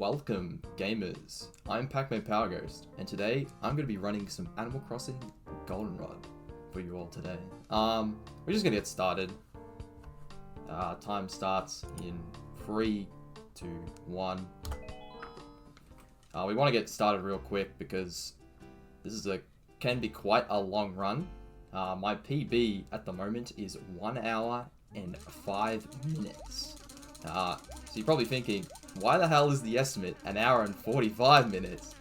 welcome gamers. I'm pacmanpowerghost, and today I'm going to be running some Animal Crossing Goldenrod for you all today. We're just going to get started. Time starts in 3, 2, 1. We want to get started real quick because this is can be quite a long run. My PB at the moment is 1 hour and 5 minutes. So you're probably thinking, why the hell is the estimate 1 hour and 45 minutes?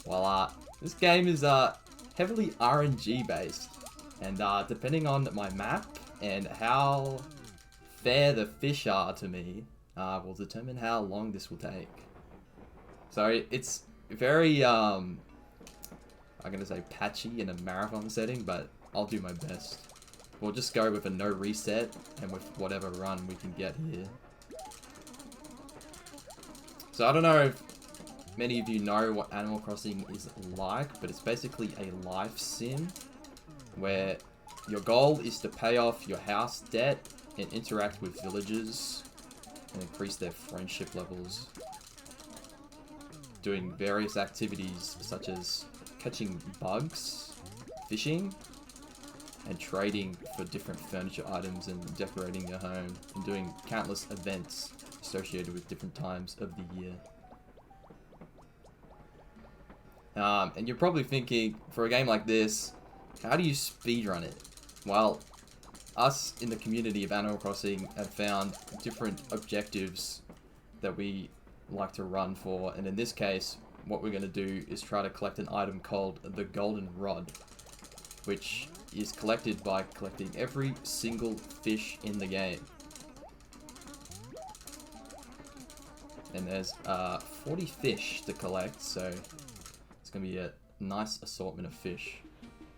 Well, this game is heavily RNG based, and depending on my map and how fair the fish are to me, will determine how long this will take. So it's very, I'm gonna say patchy in a marathon setting, but I'll do my best. We'll just go with a no reset and with whatever run we can get here. So I don't know if many of you know what Animal Crossing is like, but it's basically a life sim where your goal is to pay off your house debt and interact with villagers and increase their friendship levels, doing various activities such as catching bugs, fishing, and trading for different furniture items and decorating your home, and doing countless events associated with different times of the year. And you're probably thinking, for a game like this, how do you speedrun it? Well, us in the community of Animal Crossing have found different objectives that we like to run for, and in this case, what we're going to do is try to collect an item called the Golden Rod, which is collected by collecting every single fish in the game. And there's 40 fish to collect, so it's going to be a nice assortment of fish.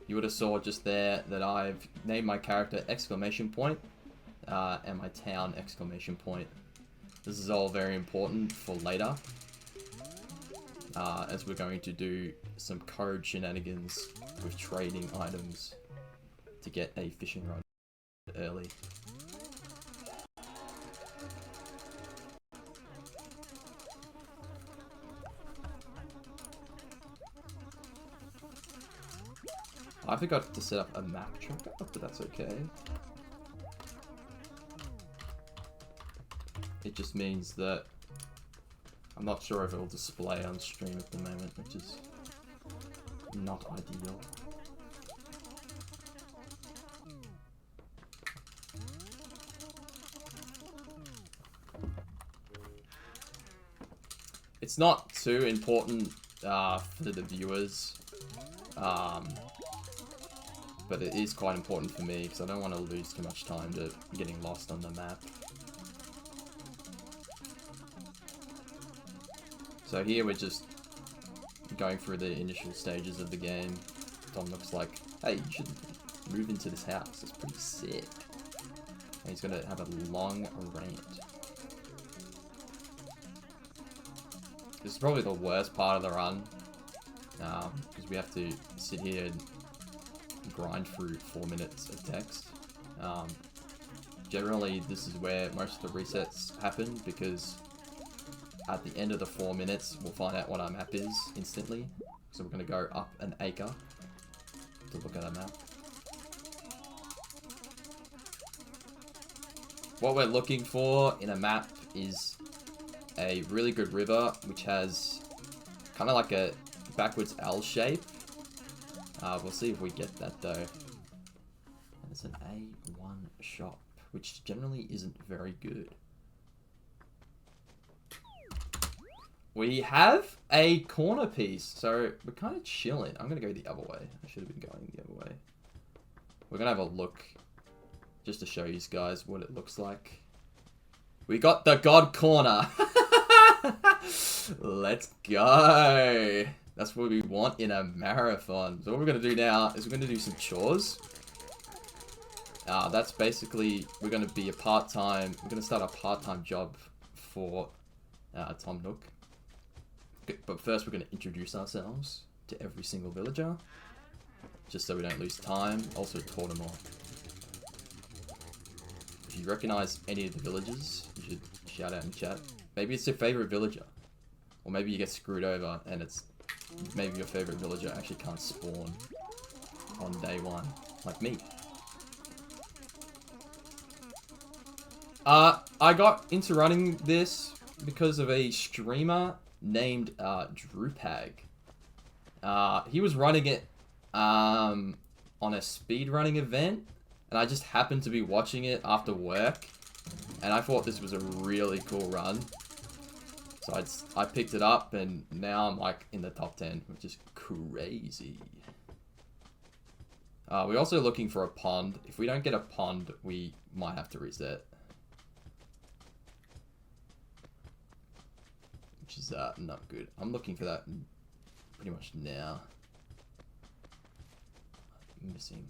You would have saw just there that I've named my character exclamation point and my town exclamation point. This is all very important for later, as we're going to do some code shenanigans with trading items to get a fishing rod early. I forgot to set up a map tracker, but that's okay. It just means that I'm not sure if it will display on stream at the moment, which is not ideal. It's not too important for the viewers, but it is quite important for me because I don't want to lose too much time to getting lost on the map. So here we're just going through the initial stages of the game. Tom looks like, hey, you should move into this house, it's pretty sick. And he's gonna have a long rant. This is probably the worst part of the run, because we have to sit here and grind through 4 minutes of text. Generally, this is where most of the resets happen, because at the end of the 4 minutes, we'll find out what our map is instantly. So we're going to go up an acre to look at our map. What we're looking for in a map is a really good river, which has kind of like a backwards L shape. We'll see if we get that though. And it's an A1 shop, which generally isn't very good. We have a corner piece, so we're kind of chilling. I'm going to go the other way. I should have been going the other way. We're going to have a look just to show you guys what it looks like. We got the God Corner. Let's go. That's what we want in a marathon. So what we're going to do now is we're going to do some chores. That's basically, we're going to be we're going to start a part-time job for Tom Nook. But first we're going to introduce ourselves to every single villager, just so we don't lose time. Also taught them all. If you recognize any of the villagers, you should shout out in chat. Maybe it's your favorite villager. Or maybe you get screwed over and it's maybe your favorite villager actually can't spawn on day one, like me. I got into running this because of a streamer named Drupag. He was running it on a speedrunning event, and I just happened to be watching it after work, and I thought this was a really cool run. So I picked it up, and now I'm like in the top 10, which is crazy. We're also looking for a pond. If we don't get a pond, we might have to reset. Which is not good. I'm looking for that pretty much now. I'm missing.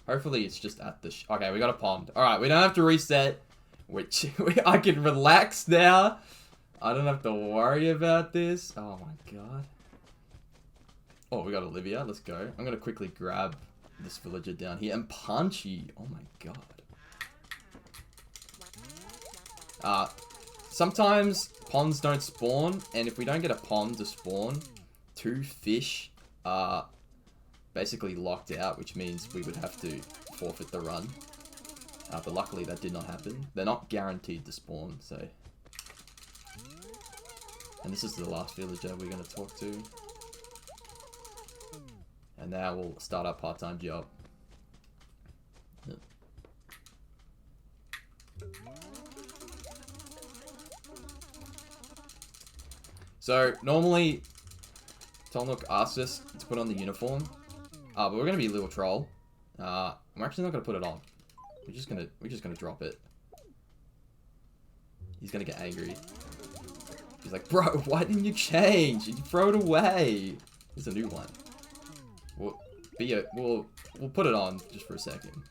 Hopefully it's just at the... Okay, we got a pond. Alright, we don't have to reset. Which I can relax now. I don't have to worry about this. Oh my god. Oh, we got Olivia. Let's go. I'm gonna quickly grab this villager down here. And Punchy. Oh my god. Sometimes ponds don't spawn. And if we don't get a pond to spawn, 2 fish are basically locked out. Which means we would have to forfeit the run. But luckily that did not happen. They're not guaranteed to spawn, so... And this is the last villager we're going to talk to. And now we'll start our part-time job. Yep. So, normally, Tolnook asks us to put on the uniform. But we're going to be a little troll. I'm actually not going to put it on. We're just gonna drop it. He's gonna get angry. He's like, bro, why didn't you change? You throw it away. It's a new one. We'll put it on just for a second.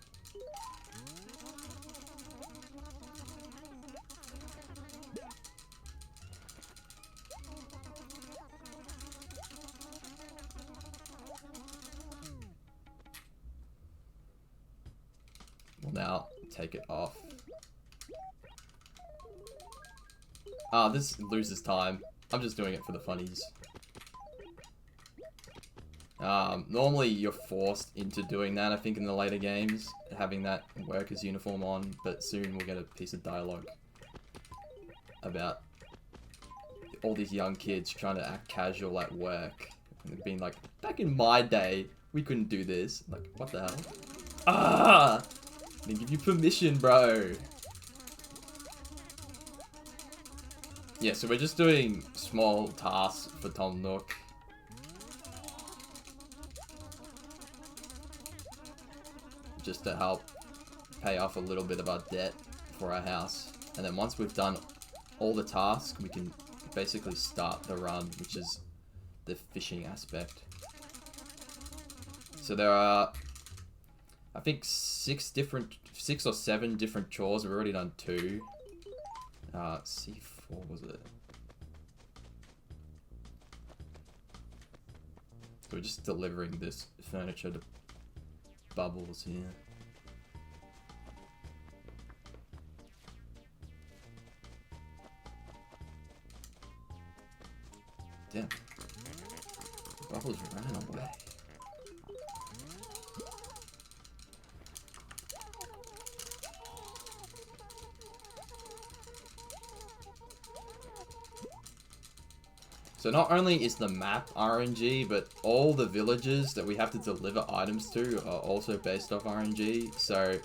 We'll now take it off. This loses time. I'm just doing it for the funnies. Normally you're forced into doing that, I think, in the later games, having that worker's uniform on, but soon we'll get a piece of dialogue about all these young kids trying to act casual at work. And being like, back in my day, we couldn't do this. Like, what the hell? Ah! They give you permission, bro. Yeah, so we're just doing small tasks for Tom Nook. Just to help pay off a little bit of our debt for our house. And then once we've done all the tasks, we can basically start the run, which is the fishing aspect. So there are, I think, 6 or 7 different chores. We've already done 2. C4 was it? So we're just delivering this furniture to Bubbles here. Damn. Bubbles ran away. So not only is the map RNG, but all the villages that we have to deliver items to are also based off RNG. So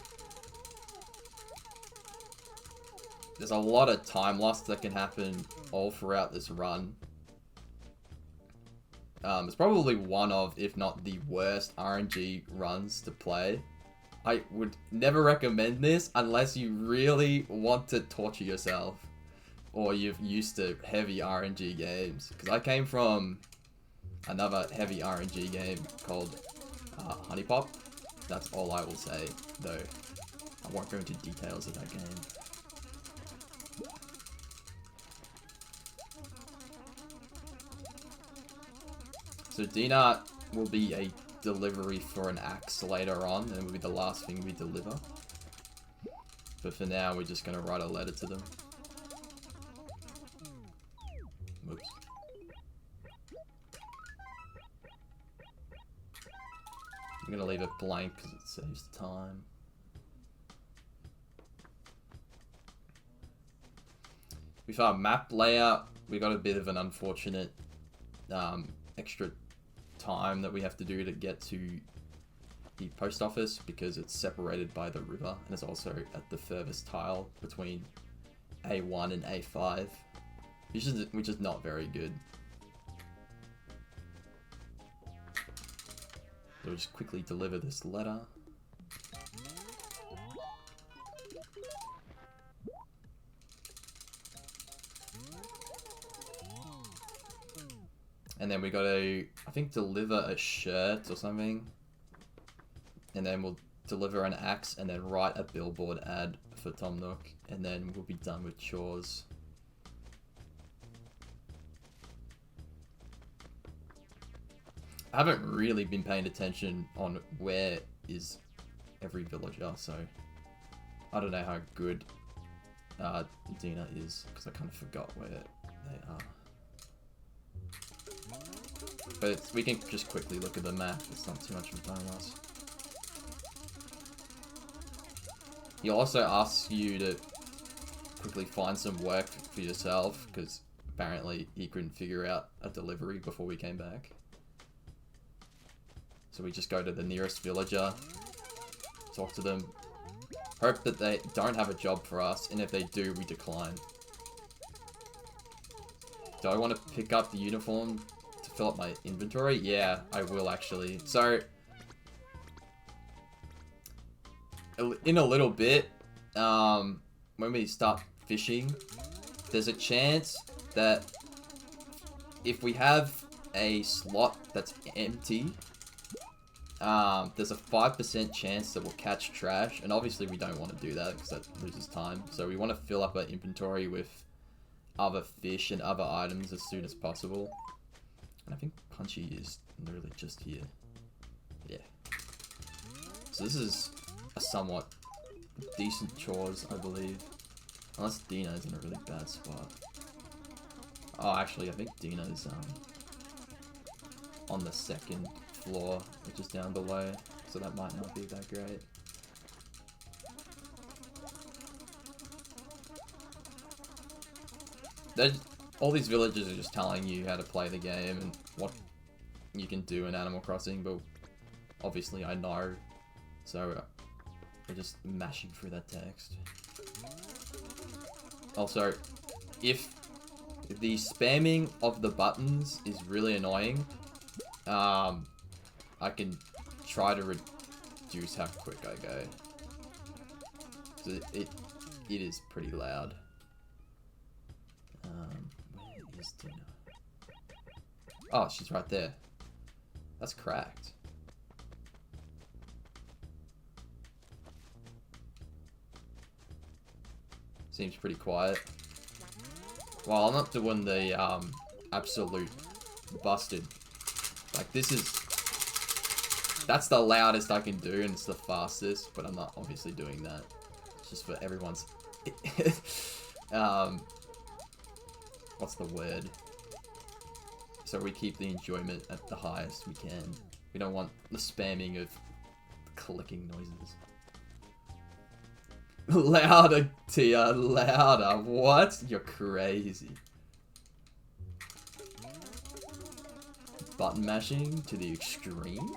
there's a lot of time loss that can happen all throughout this run. It's probably one of, if not the worst RNG runs to play. I would never recommend this unless you really want to torture yourself. Or you're used to heavy RNG games. Because I came from another heavy RNG game called Honey Pop. That's all I will say, though. I won't go into details of that game. So Dina will be a delivery for an axe later on, and it will be the last thing we deliver. But for now, we're just going to write a letter to them. Whoops. I'm gonna leave it blank because it saves time. With our map layout, we got a bit of an unfortunate extra time that we have to do to get to the post office because it's separated by the river and it's also at the furthest tile between A1 and A5, which is not very good. So we'll just quickly deliver this letter. And then we got to, I think, deliver a shirt or something. And then we'll deliver an axe and then write a billboard ad for Tom Nook. And then we'll be done with chores. I haven't really been paying attention on where is every villager, so I don't know how good Dina is, because I kind of forgot where they are. But we can just quickly look at the map, it's not too much of a time loss. He also asks you to quickly find some work for yourself, because apparently he couldn't figure out a delivery before we came back. So we just go to the nearest villager, talk to them, hope that they don't have a job for us, and if they do, we decline. Do I want to pick up the uniform to fill up my inventory? Yeah, I will actually. So, in a little bit, when we start fishing, there's a chance that if we have a slot that's empty, there's a 5% chance that we'll catch trash, and obviously we don't want to do that because that loses time. So we want to fill up our inventory with other fish and other items as soon as possible. And I think Punchy is literally just here. Yeah. So this is a somewhat decent chores, I believe. Unless Dino's in a really bad spot. Oh, actually, I think Dino's on the second floor, which is down below, so that might not be that great. All these villages are just telling you how to play the game and what you can do in Animal Crossing, but obviously I know, so we're just mashing through that text. Also, if the spamming of the buttons is really annoying, I can try to reduce how quick I go. So it is pretty loud. Where is Dina? Oh, she's right there. That's cracked. Seems pretty quiet. Well, I'm not doing the absolute busted. Like, this is... That's the loudest I can do, and it's the fastest, but I'm not obviously doing that. It's just for everyone's... what's the word? So we keep the enjoyment at the highest we can. We don't want the spamming of clicking noises. Louder, Tia, louder. What? You're crazy. Button mashing to the extreme?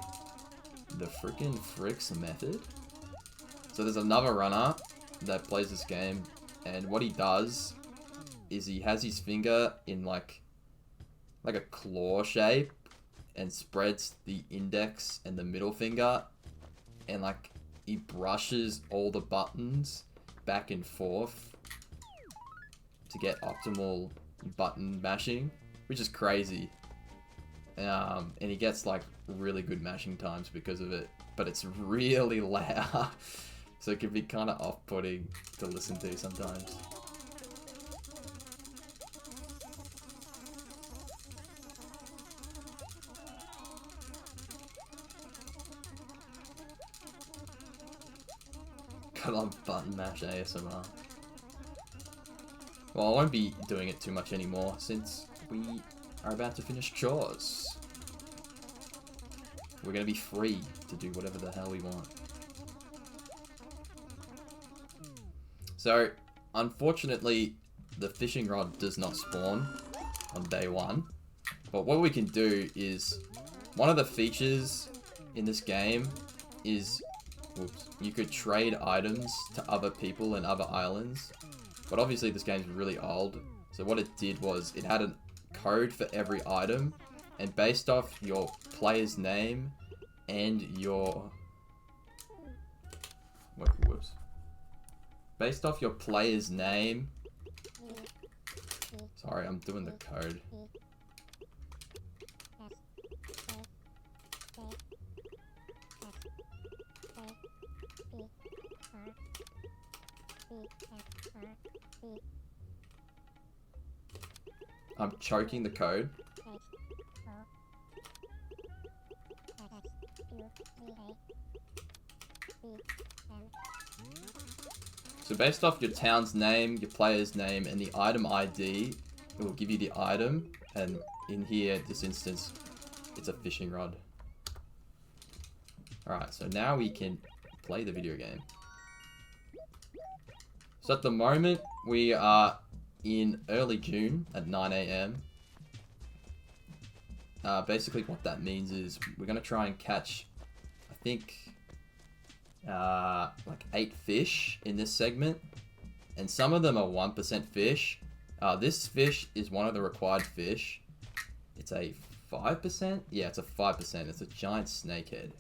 The frickin' fricks method? So there's another runner that plays this game, and what he does is he has his finger in like a claw shape and spreads the index and the middle finger, and like he brushes all the buttons back and forth to get optimal button mashing, which is crazy. And he gets like really good mashing times because of it, but it's really loud, so it can be kind of off-putting to listen to sometimes. I love button mash ASMR. Well, I won't be doing it too much anymore since we are about to finish chores. We're gonna be free to do whatever the hell we want. So, unfortunately, the fishing rod does not spawn on day one. But what we can do is, one of the features in this game is, you could trade items to other people and other islands. But obviously this game's really old. So what it did was, it had a code for every item. And based off your player's name and your... Whoops. Based off your player's name... Sorry, I'm doing the code. I'm choking the code. So based off your town's name, your player's name, and the item ID, it will give you the item. And in here, this instance, it's a fishing rod. Alright, so now we can play the video game. So at the moment, we are in early June at 9 AM. Basically what that means is we're going to try and catch, I think, like 8 fish in this segment. And some of them are 1% fish. This fish is one of the required fish. It's a 5%? Yeah, it's a 5%. It's a giant snakehead.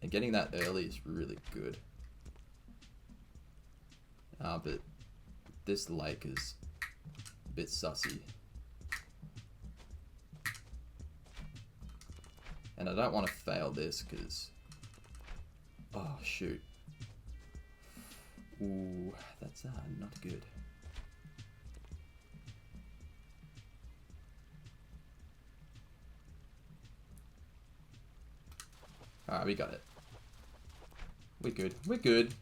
And getting that early is really good. But this lake is a bit sussy. And I don't want to fail this because... Oh, shoot. Ooh, that's not good. Alright, we got it. We're good. We're good.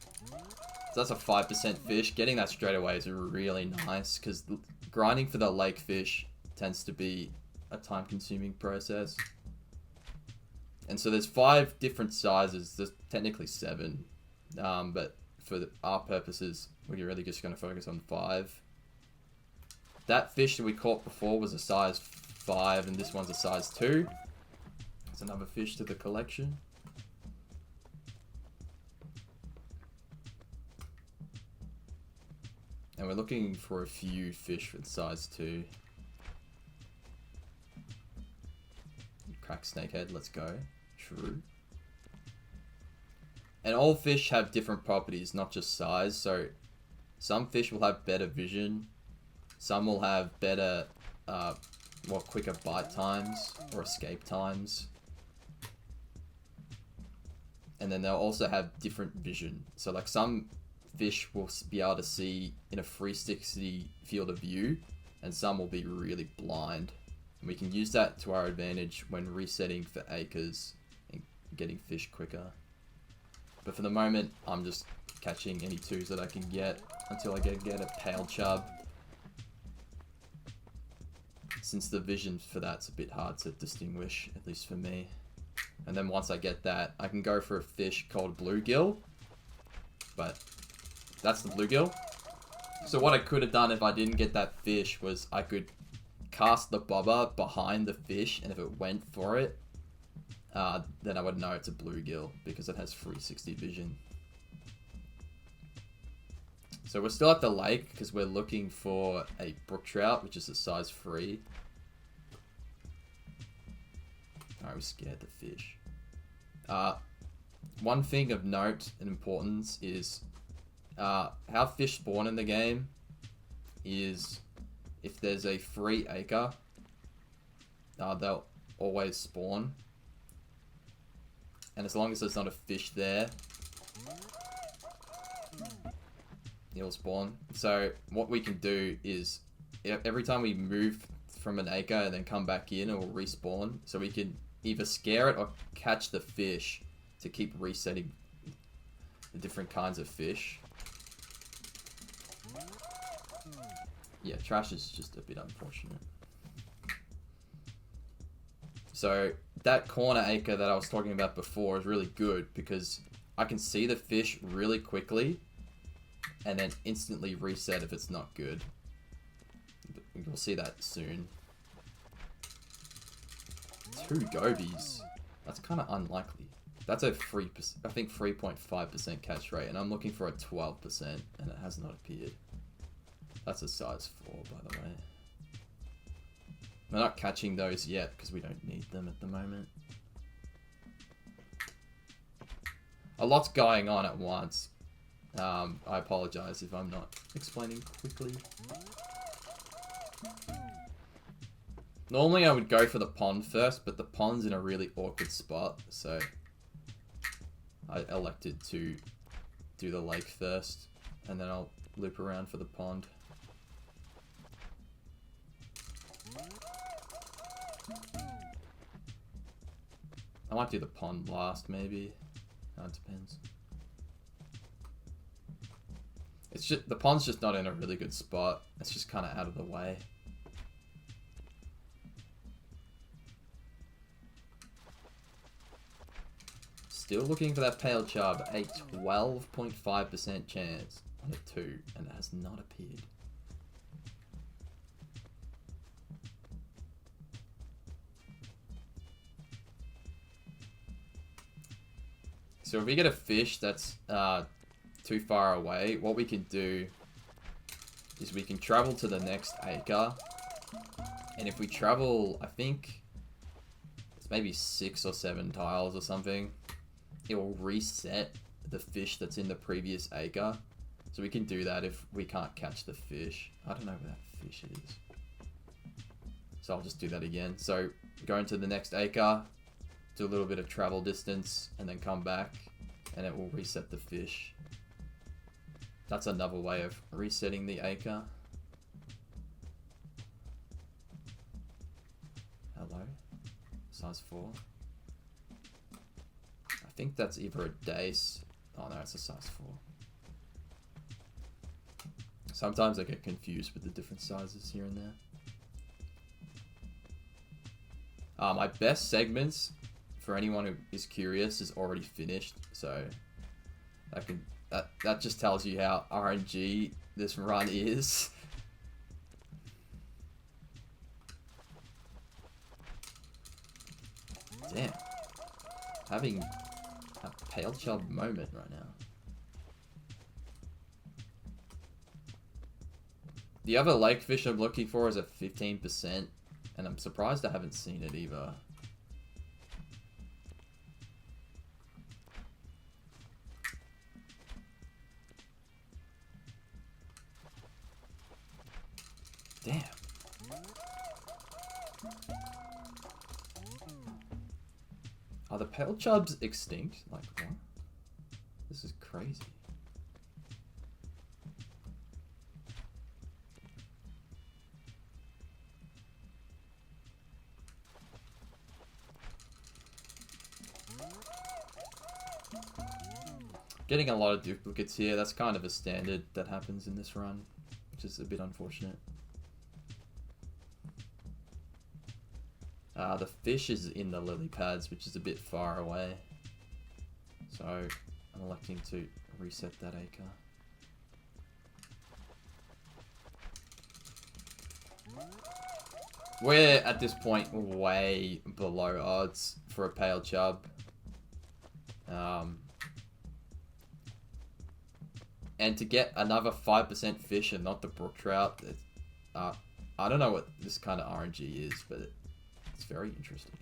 So that's a 5% fish. Getting that straight away is really nice because grinding for the lake fish tends to be a time-consuming process. And so there's 5 different sizes. There's technically 7, but for our purposes, we're really just going to focus on 5. That fish that we caught before was a size 5, and this one's a size 2. It's another fish to the collection. And we're looking for a few fish with size 2. Crack snakehead, let's go. True. And all fish have different properties, not just size. So some fish will have better vision. Some will have better, quicker bite times or escape times. And then they'll also have different vision. So like some fish will be able to see in a 360 field of view, and some will be really blind. And we can use that to our advantage when resetting for acres and getting fish quicker. But for the moment, I'm just catching any 2s that I can get until I get a pale chub. Since the vision for that's a bit hard to distinguish, at least for me. And then once I get that, I can go for a fish called bluegill. But that's the bluegill. So what I could have done if I didn't get that fish was I could cast the bobber behind the fish, and if it went for it, then I would know it's a bluegill because it has 360 vision. So we're still at the lake because we're looking for a brook trout, which is a size 3. Alright, we scared the fish. One thing of note and importance is how fish spawn in the game is if there's a free acre, they'll always spawn. And as long as there's not a fish there, it'll spawn. So what we can do is every time we move from an acre and then come back in, it will respawn. So we can either scare it or catch the fish to keep resetting the different kinds of fish. Yeah, trash is just a bit unfortunate. So that corner acre that I was talking about before is really good because I can see the fish really quickly and then instantly reset if it's not good. You'll see that soon. 2 gobies. That's kind of unlikely. That's a 3%, I think 3.5% catch rate, and I'm looking for a 12%, and it has not appeared. That's a size 4, by the way. We're not catching those yet because we don't need them at the moment. A lot's going on at once. I apologize if I'm not explaining quickly. Normally I would go for the pond first, but the pond's in a really awkward spot, so I elected to do the lake first, and then I'll loop around for the pond. I might do the pond last, maybe. It depends. It's just, the pond's just not in a really good spot. It's just kind of out of the way. Still looking for that pale chub. A 12.5% chance on a 2, and it has not appeared. So if we get a fish that's too far away, what we can do is we can travel to the next acre. And if we travel, I think it's maybe 6 or 7 tiles or something, it will reset the fish that's in the previous acre. So we can do that if we can't catch the fish. I don't know where that fish is. So I'll just do that again. So go into the next acre, do a little bit of travel distance, and then come back, and it will reset the fish. That's another way of resetting the acre. Hello? Size 4. I think that's either a dace. Oh no, it's a size 4. Sometimes I get confused with the different sizes here and there. My best segments, for anyone who is curious, is already finished, so that just tells you how RNG this run is. Damn. Having a pale chub moment right now. The other lake fish I'm looking for is a 15%, and I'm surprised I haven't seen it either. Damn. Are the pale chubs extinct? Like, what? This is crazy. Getting a lot of duplicates here. That's kind of a standard that happens in this run, which is a bit unfortunate. The fish is in the lily pads, which is a bit far away. So I'm electing to reset that acre. We're at this point way below odds for a pale chub. And to get another 5% fish and not the brook trout, I don't know what this kind of RNG is, but it's very interesting.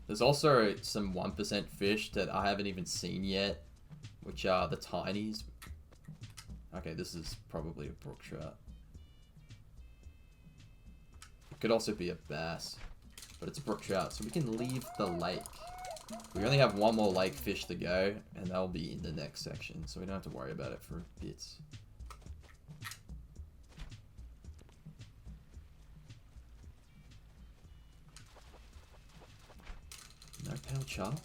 There's also some 1% fish that I haven't even seen yet, which are the tinies. Okay, this is probably a brook trout. It could also be a bass, but it's a brook trout, so we can leave the lake. We only have one more lake fish to go, and that'll be in the next section, so we don't have to worry about it for bits. No pale chub.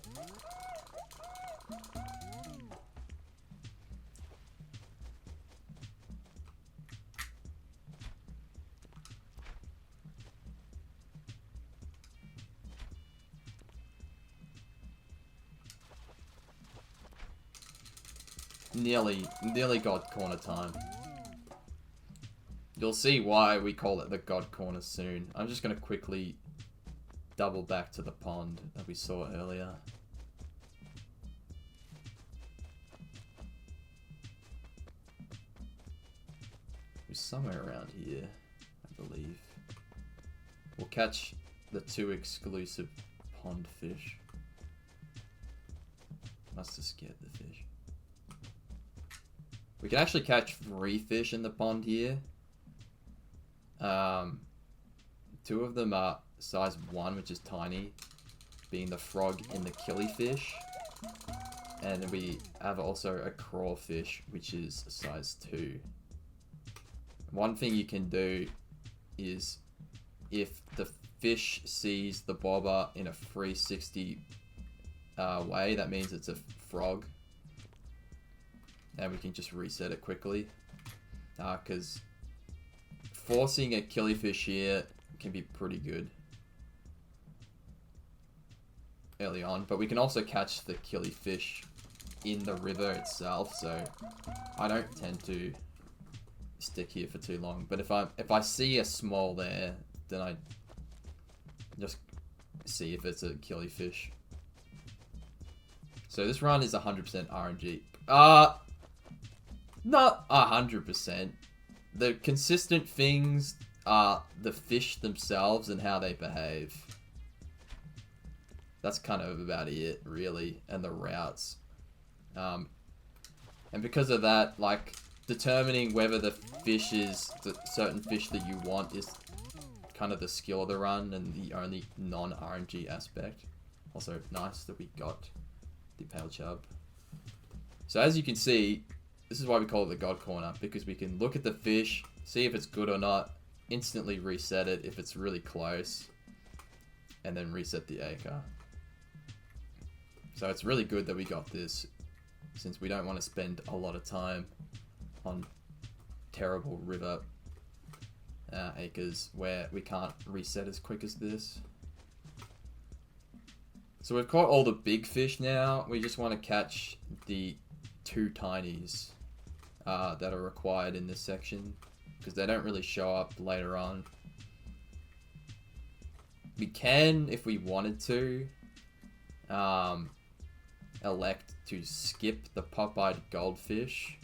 nearly God Corner time. You'll see why we call it the God Corner soon. I'm just going to quickly double back to the pond that we saw earlier. It's somewhere around here, I believe. We'll catch the 2 exclusive pond fish. Must have scared the fish. We can actually catch 3 fish in the pond here. 2 of them are size 1, which is tiny, being the frog and the killifish. And we have also a crawfish, which is size 2. One thing you can do is, if the fish sees the bobber in a 360 way, that means it's a frog. And we can just reset it quickly. Because forcing a killifish here can be pretty good early on. But we can also catch the killifish in the river itself, so I don't tend to stick here for too long. But if I see a small there, then I just see if it's a killifish. So this run is 100% RNG. Not 100%. The consistent things are the fish themselves and how they behave. That's kind of about it, really, and the routes. And because of that, like, determining whether the fish is the certain fish that you want is kind of the skill of the run and the only non-RNG aspect. Also, nice that we got the pale chub. So as you can see, this is why we call it the God Corner, because we can look at the fish, see if it's good or not, instantly reset it if it's really close, and then reset the acre. So it's really good that we got this, since we don't want to spend a lot of time on terrible river acres where we can't reset as quick as this. So we've caught all the big fish now. We just want to catch the 2 tinies that are required in this section, because they don't really show up later on. We can, if we wanted to, elect to skip the pop-eyed goldfish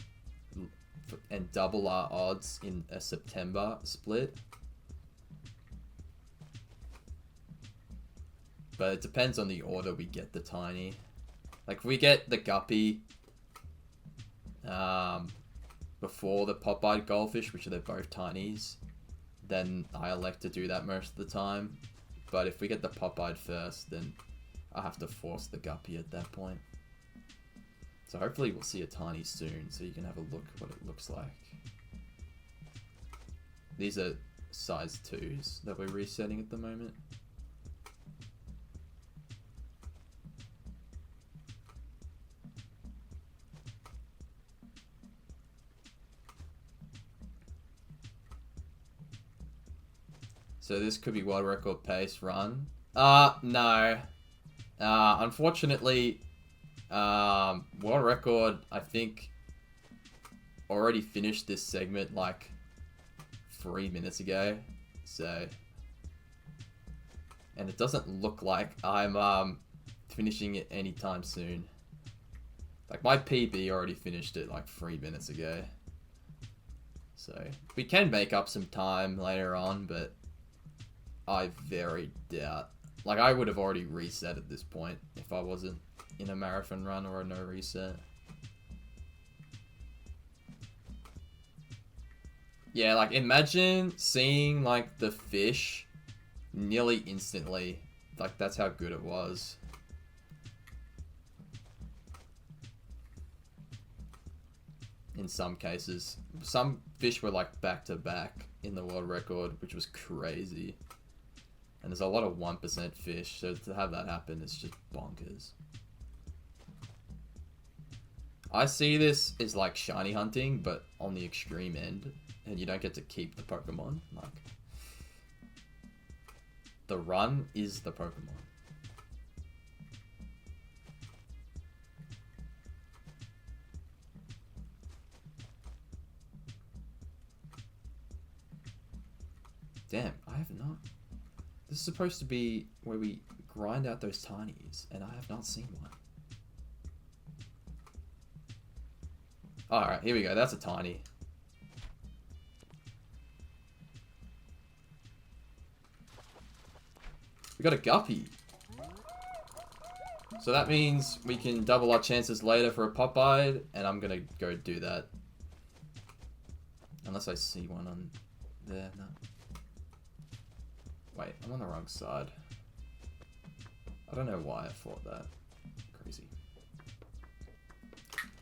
and double our odds in a September split. But it depends on the order we get the tiny. Like, if we get the guppy before the pop-eyed goldfish, which are they're both tinies, then I elect to do that most of the time. But if we get the pop-eyed first, then I have to force the guppy at that point. So hopefully we'll see a tiny soon, so you can have a look at what it looks like. These are size 2s that we're resetting at the moment. So this could be world record pace run. No. Unfortunately, world record, I think, already finished this segment like 3 minutes ago. So, and it doesn't look like I'm finishing it anytime soon. Like, my PB already finished it like 3 minutes ago. So we can make up some time later on, but I very doubt. Like, I would have already reset at this point if I wasn't in a marathon run or a no reset. Yeah, like, imagine seeing, like, the fish nearly instantly. Like, that's how good it was. In some cases. Some fish were, like, back to back in the world record, which was crazy. And there's a lot of 1% fish, so to have that happen is just bonkers. I see this as like shiny hunting, but on the extreme end, and you don't get to keep the Pokemon. Like, the run is the Pokemon. Damn, I have not. This is supposed to be where we grind out those tinies, and I have not seen one. Alright, here we go. That's a tiny. We got a guppy. So that means we can double our chances later for a Popeye, and I'm gonna go do that. Unless I see one on there. No. Wait, I'm on the wrong side. I don't know why I thought that. Crazy.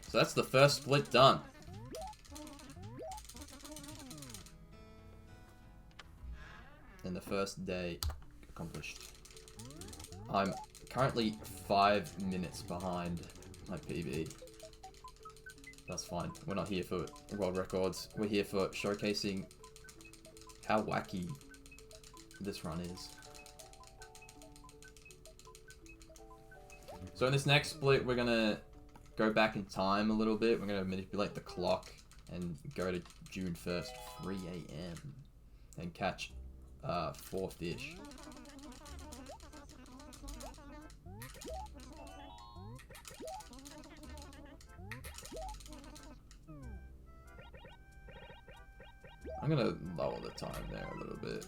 So that's the first split done. And the first day accomplished. I'm currently 5 minutes behind my PB. That's fine. We're not here for world records. We're here for showcasing how wacky this run is. So in this next split, we're gonna go back in time a little bit. We're gonna manipulate the clock and go to June 1st, 3 AM, and catch 4 fish. I'm gonna lower the time there a little bit,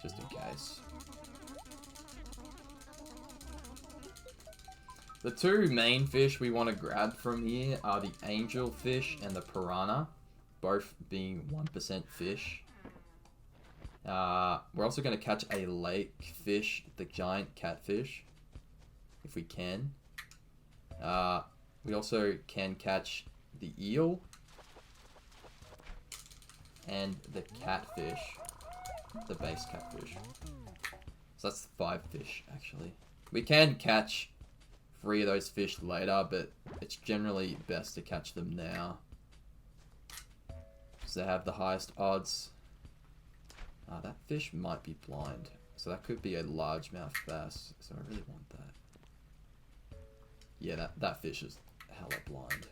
just in case. The two main fish we want to grab from here are the angel fish and the piranha, both being 1% fish. We're also going to catch a lake fish, the giant catfish, if we can. We also can catch the eel and the catfish, the base catfish. So that's 5 fish, actually. We can catch 3 of those fish later, but it's generally best to catch them now, because they have the highest odds. That fish might be blind, so that could be a largemouth bass, so I really want that. Yeah, that fish is hella blind.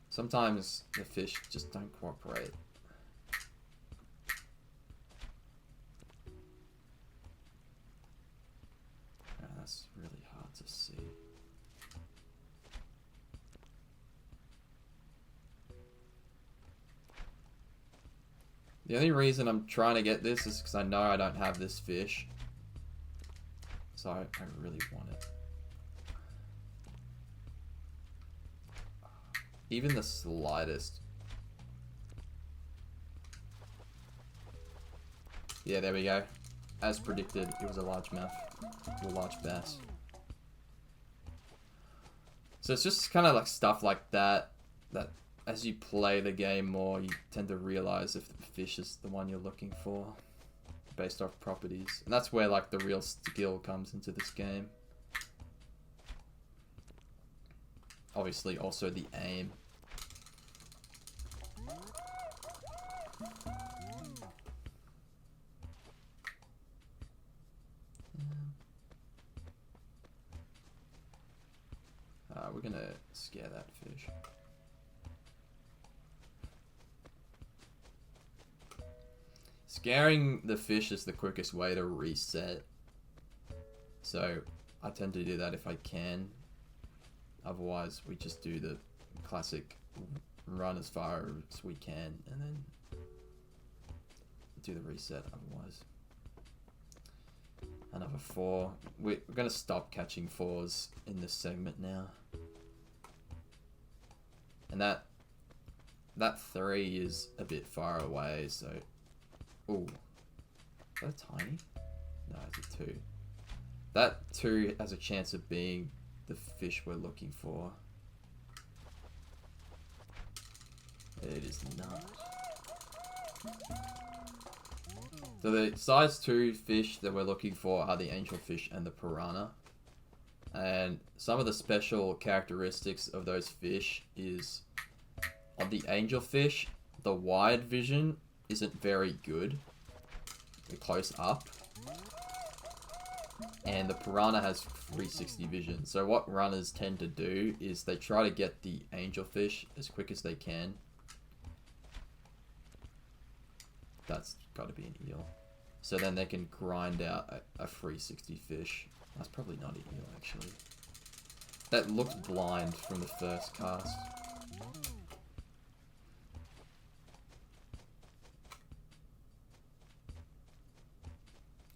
Sometimes the fish just don't cooperate. That's really hard to see. The only reason I'm trying to get this is because I know I don't have this fish. So I really want it. Even the slightest. Yeah, there we go. As predicted, it was a largemouth. A large bass. So it's just kind of like stuff like that, that as you play the game more, you tend to realize if the fish is the one you're looking for, based off properties. And that's where like the real skill comes into this game. Obviously also the aim. We're gonna scare that fish. Scaring the fish is the quickest way to reset. So I tend to do that if I can. Otherwise, we just do the classic run as far as we can and then do the reset otherwise. Another 4. We're going to stop catching 4s in this segment now. And that 3 is a bit far away, so... Ooh. Is that a tiny? No, it's a 2. That 2 has a chance of being the fish we're looking for. It is not. So the size 2 fish that we're looking for are the angelfish and the piranha. And some of the special characteristics of those fish is, on the angelfish, the wide vision isn't very good. Close up. and the piranha has 360 vision. So what runners tend to do is they try to get the angelfish as quick as they can. That's got to be an eel. So then they can grind out a 360 fish. That's probably not an eel, actually. That looked blind from the first cast.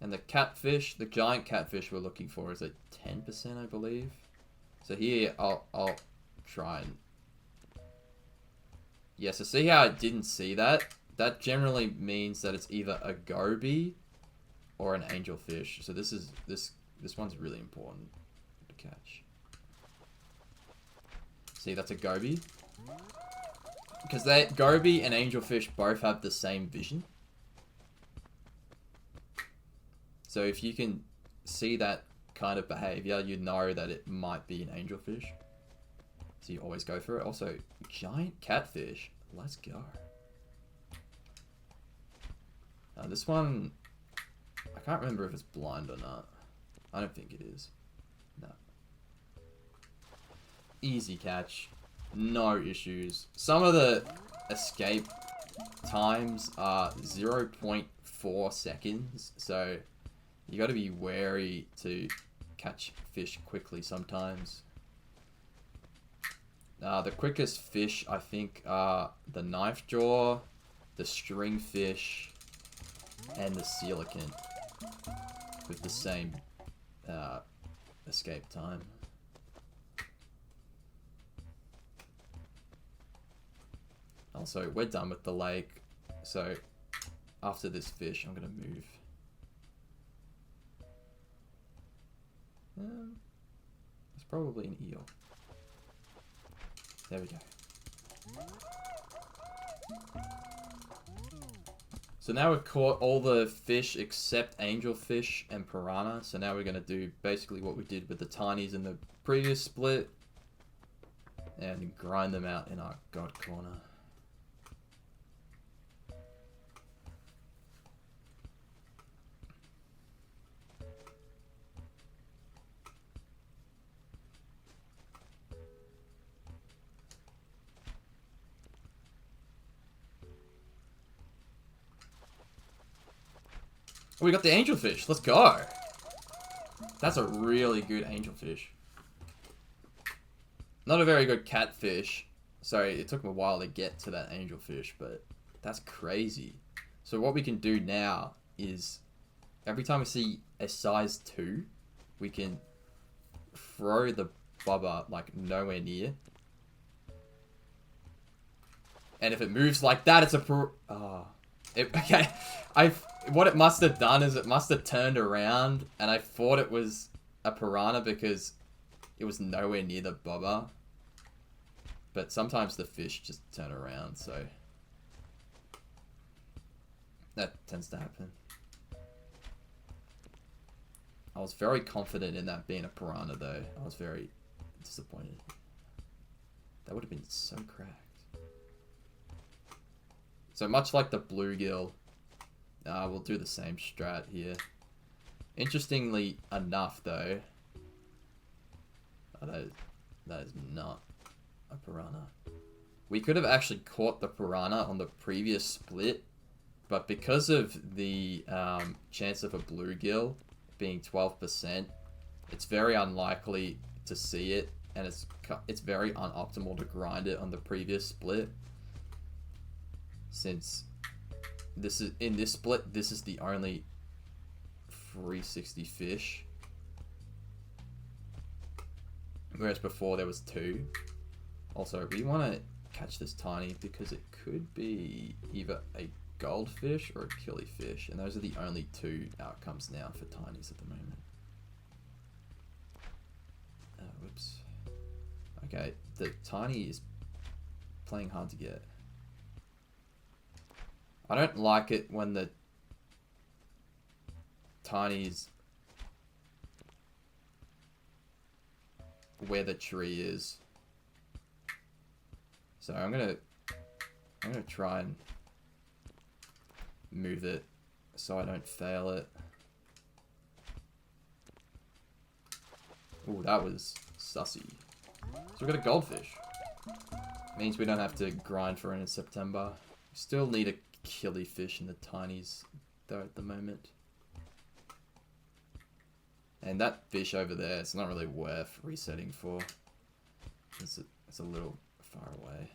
And the catfish, the giant catfish we're looking for is at 10%, I believe. So here, I'll try and... Yeah, so see how I didn't see that? That generally means that it's either a goby or an angelfish. So this one's really important to catch. See, that's a goby. Because goby and angelfish both have the same vision. So if you can see that kind of behavior, you know that it might be an angelfish. So you always go for it. Also, giant catfish. Let's go. This one, I can't remember if it's blind or not. I don't think it is. No. Easy catch. No issues. Some of the escape times are 0.4 seconds. So you got to be wary to catch fish quickly sometimes. The quickest fish, I think, are the knife jaw, the string fish, and the coelacanth with the same escape time. Also, we're done with the lake, so after this fish, I'm gonna move. It's probably an eel. There we go. So now we've caught all the fish except angelfish and piranha. So now we're going to do basically what we did with the tinies in the previous split. And grind them out in our god corner. We got the angelfish. Let's go. That's a really good angelfish. Not a very good catfish. Sorry, it took me a while to get to that angelfish, but that's crazy. So what we can do now is every time we see a size 2, we can throw the bobber like nowhere near. And if it moves like that, it's a okay. What it must have done is it must have turned around, and I thought it was a piranha because it was nowhere near the bobber. But sometimes the fish just turn around, so that tends to happen. I was very confident in that being a piranha, though. I was very disappointed. That would have been so cracked. So much like the bluegill, we'll do the same strat here. Interestingly enough, though, that is not a piranha. We could have actually caught the piranha on the previous split, but because of the chance of a bluegill being 12%, it's very unlikely to see it, and it's very unoptimal to grind it on the previous split. Since in this split, this is the only 360 fish. Whereas before there was 2. Also, we want to catch this tiny because it could be either a goldfish or a killifish. And those are the only 2 outcomes now for tinies at the moment. Whoops. Okay, the tiny is playing hard to get. I don't like it when the tinies where the tree is. So I'm gonna try and move it so I don't fail it. Ooh, that was sussy. So we got a goldfish. Means we don't have to grind for it in September. We still need a killifish in the tinies, though, at the moment. And that fish over there, it's not really worth resetting for. It's a little far away.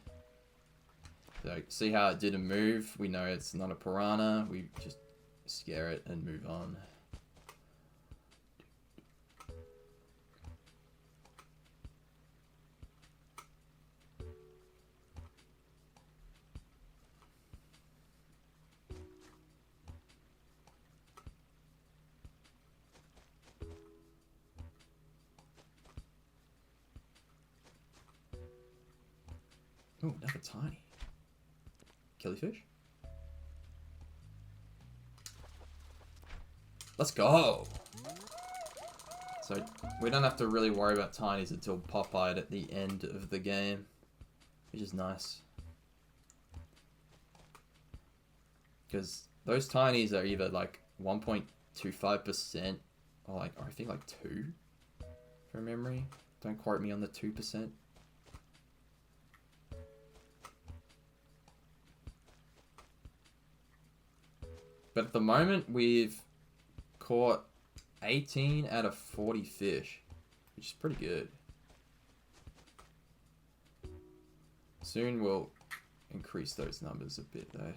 So, see how it didn't move? We know it's not a piranha. We just scare it and move on. Oh, another tiny killifish. Let's go. So we don't have to really worry about tinies until Popeyed at the end of the game, which is nice. Because those tinies are either like 1.25% or like, or I think like 2 from memory. Don't quote me on the 2%. But at the moment, we've caught 18 out of 40 fish, which is pretty good. Soon we'll increase those numbers a bit, though.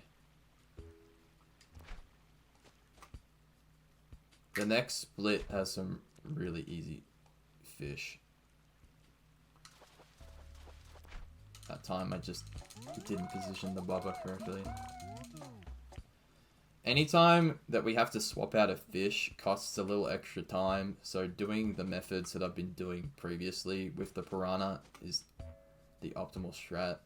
The next split has some really easy fish. That time I just didn't position the bobber correctly. Anytime that we have to swap out a fish costs a little extra time, so doing the methods that I've been doing previously with the piranha is the optimal strat.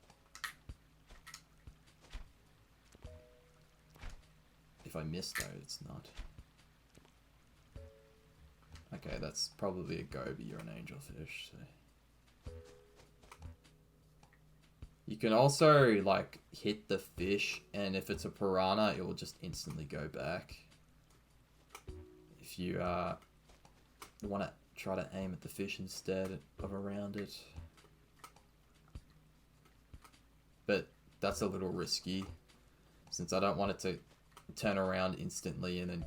If I miss though, it's not. Okay, that's probably a goby or an angelfish. So. You can also, like, hit the fish, and if it's a piranha, it will just instantly go back. If you want to try to aim at the fish instead of around it. But that's a little risky, since I don't want it to turn around instantly and then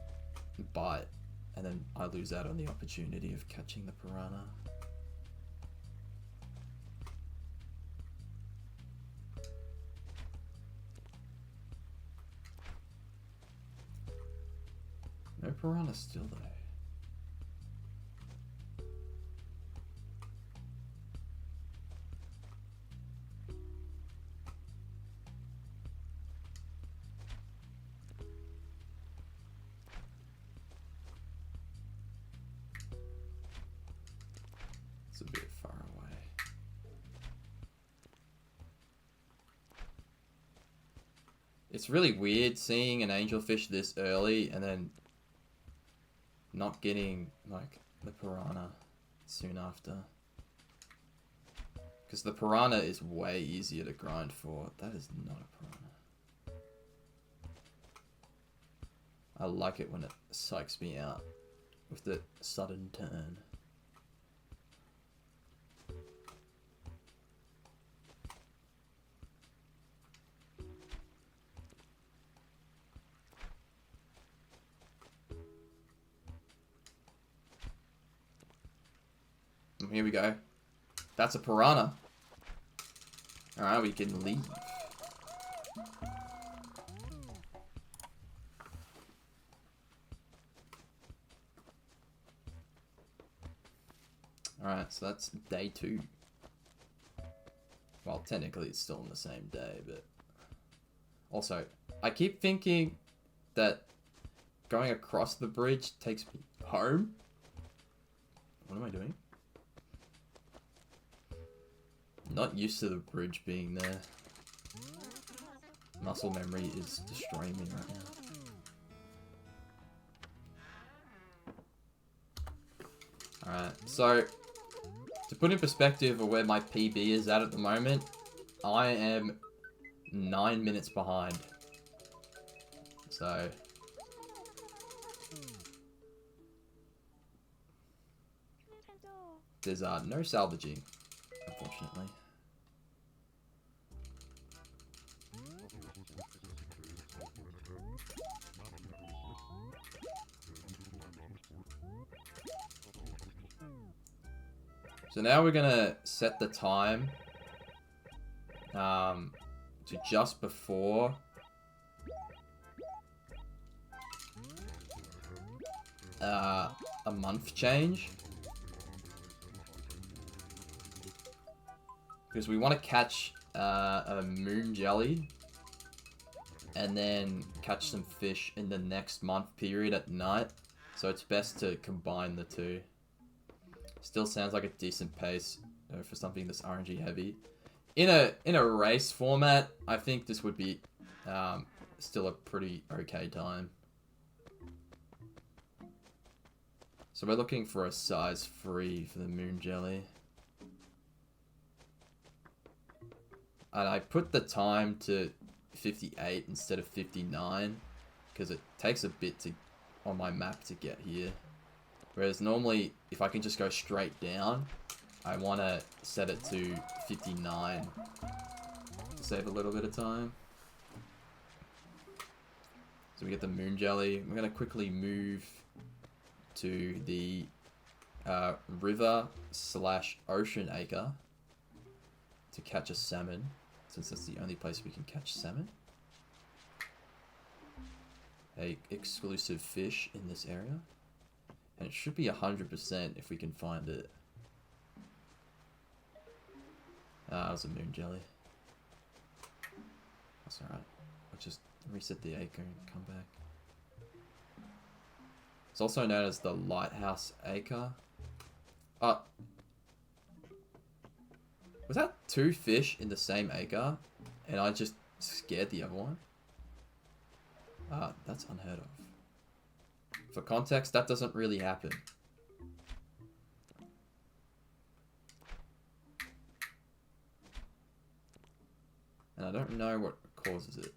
bite, and then I lose out on the opportunity of catching the piranha. No piranha still though. It's a bit far away. It's really weird seeing an angelfish this early and then not getting, like, the piranha soon after. Because the piranha is way easier to grind for. That is not a piranha. I like it when it psychs me out with the sudden turn. Here we go. That's a piranha. Alright, we can leave. Alright, so that's day 2. Well, technically it's still on the same day, but... Also, I keep thinking that going across the bridge takes me home. What am I doing? Not used to the bridge being there. Muscle memory is destroying me right now. Alright, so to put in perspective of where my PB is at the moment, I am 9 minutes behind. So there's no salvaging, unfortunately. So now we're gonna set the time to just before a month change, because we want to catch a moon jelly and then catch some fish in the next month period at night, so it's best to combine the two. Still sounds like a decent pace for something that's RNG heavy. In a race format, I think this would be still a pretty okay time. So we're looking for a size 3 for the moon jelly. And I put the time to 58 instead of 59 because it takes a bit on my map to get here. Whereas normally, if I can just go straight down, I want to set it to 59 to save a little bit of time. So we get the moon jelly. We're going to quickly move to the river/ocean acre to catch a salmon, since that's the only place we can catch salmon. A exclusive fish in this area. And it should be 100% if we can find it. That was a moon jelly. That's alright. I'll just reset the acre and come back. It's also known as the lighthouse acre. Was that 2 fish in the same acre? And I just scared the other one? That's unheard of. For context, that doesn't really happen. And I don't know what causes it.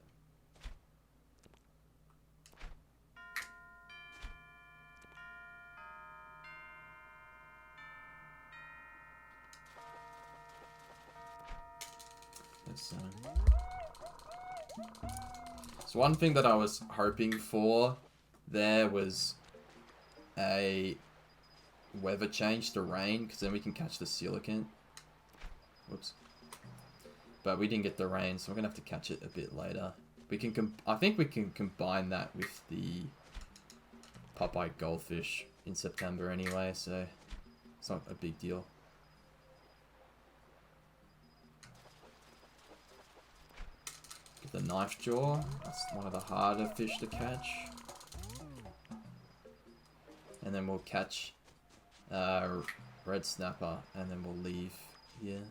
So one thing that I was hoping for there was a weather change to rain, because then we can catch the coelacanth. Whoops. But we didn't get the rain, so we're gonna have to catch it a bit later. We can I think we can combine that with the Popeye goldfish in September anyway, so it's not a big deal. Get the knife jaw. That's one of the harder fish to catch. And then we'll catch red snapper, and then we'll leave here.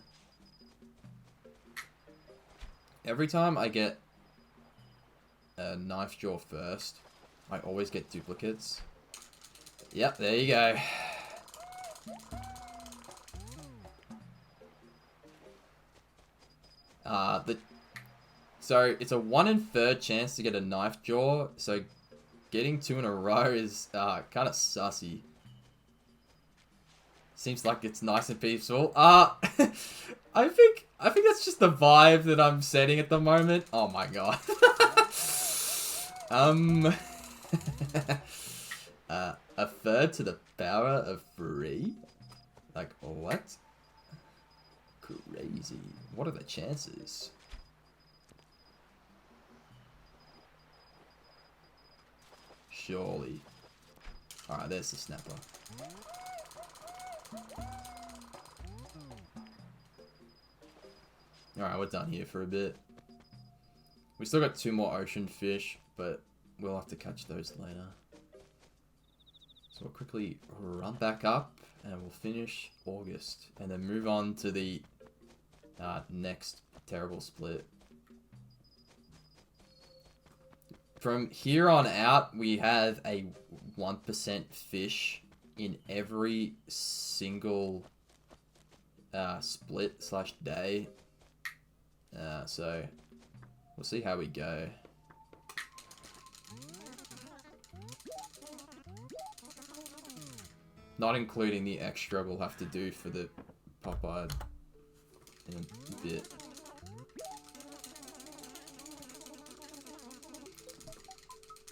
Every time I get a knife jaw first, I always get duplicates. Yep, there you go. So it's a 1 in 3rd chance to get a knife jaw, so getting 2 in a row is kind of sussy. Seems like it's nice and peaceful. I think that's just the vibe that I'm setting at the moment. Oh my god. A third to the power of 3? Like, what? Crazy. What are the chances? Surely. Alright, there's the snapper. Alright, we're done here for a bit. We still got 2 more ocean fish, but we'll have to catch those later. So we'll quickly run back up and we'll finish August and then move on to the next terrible split. From here on out, we have a 1% fish in every single split/day. So we'll see how we go. Not including the extra we'll have to do for the pop-eyed in a bit.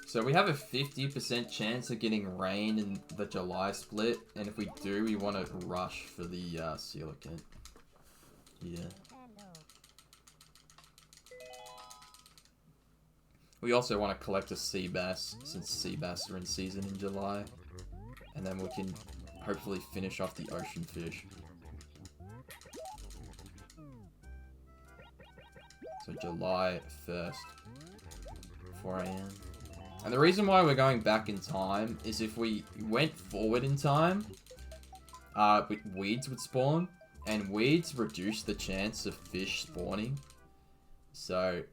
So we have a 50% chance of getting rain in the July split, and if we do, we want to rush for the coelacanth. Yeah. We also want to collect a sea bass, since sea bass are in season in July. And then we can hopefully finish off the ocean fish. So July 1st, 4 AM. And the reason why we're going back in time is if we went forward in time, weeds would spawn, and weeds reduce the chance of fish spawning. So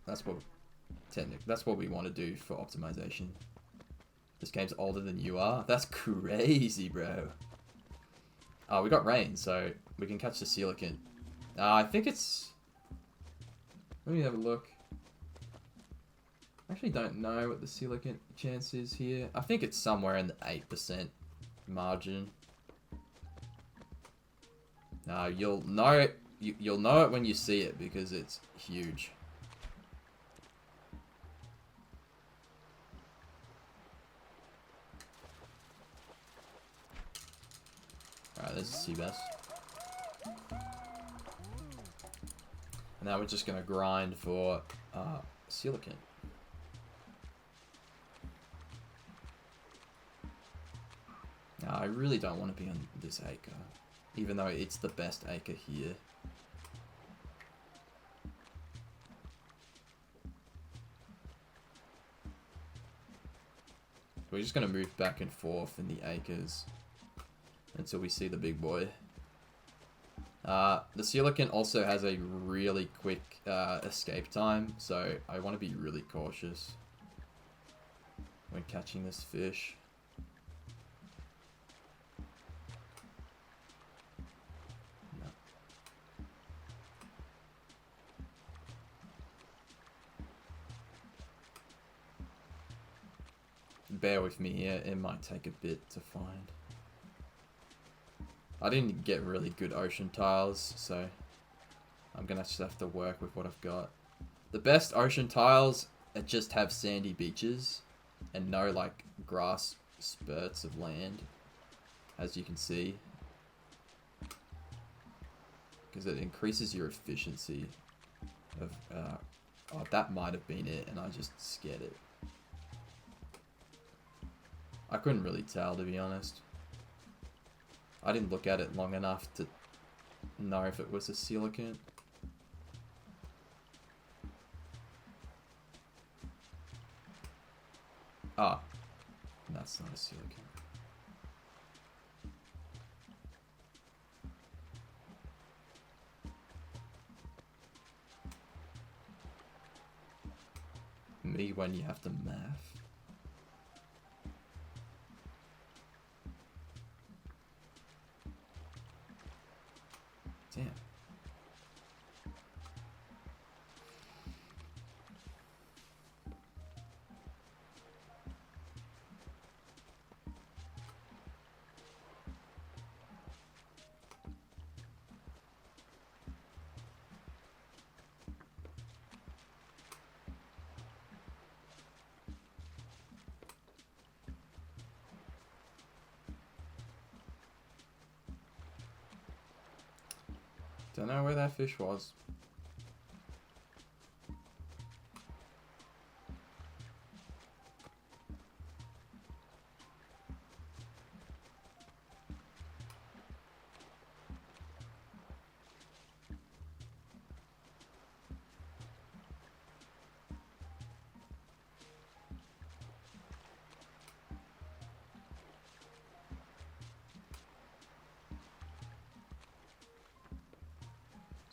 that's what we want to do for optimization. This game's older than you are. That's crazy, bro. We got rain, so we can catch the coelacanth. I think it's... Let me have a look. I actually don't know what the coelacanth chance is here. I think it's somewhere in the 8% margin. You'll know it. You'll know it when you see it because it's huge. Alright, there's a sea bass. And now we're just gonna grind for coelacanth. I really don't want to be on this acre, even though it's the best acre here. We're just gonna move back and forth in the acres until we see the big boy. The coelacanth also has a really quick escape time, so I want to be really cautious when catching this fish. No. Bear with me here, it might take a bit to find. I didn't get really good ocean tiles, so I'm gonna just have to work with what I've got. The best ocean tiles just have sandy beaches and no like grass spurts of land, as you can see, because it increases your efficiency of oh, that might have been it and I just scared it. I couldn't really tell, to be honest. I didn't look at it long enough to know if it was a coelacanth. Ah, that's not a coelacanth. Me when you have to math. Damn. Don't know where that fish was.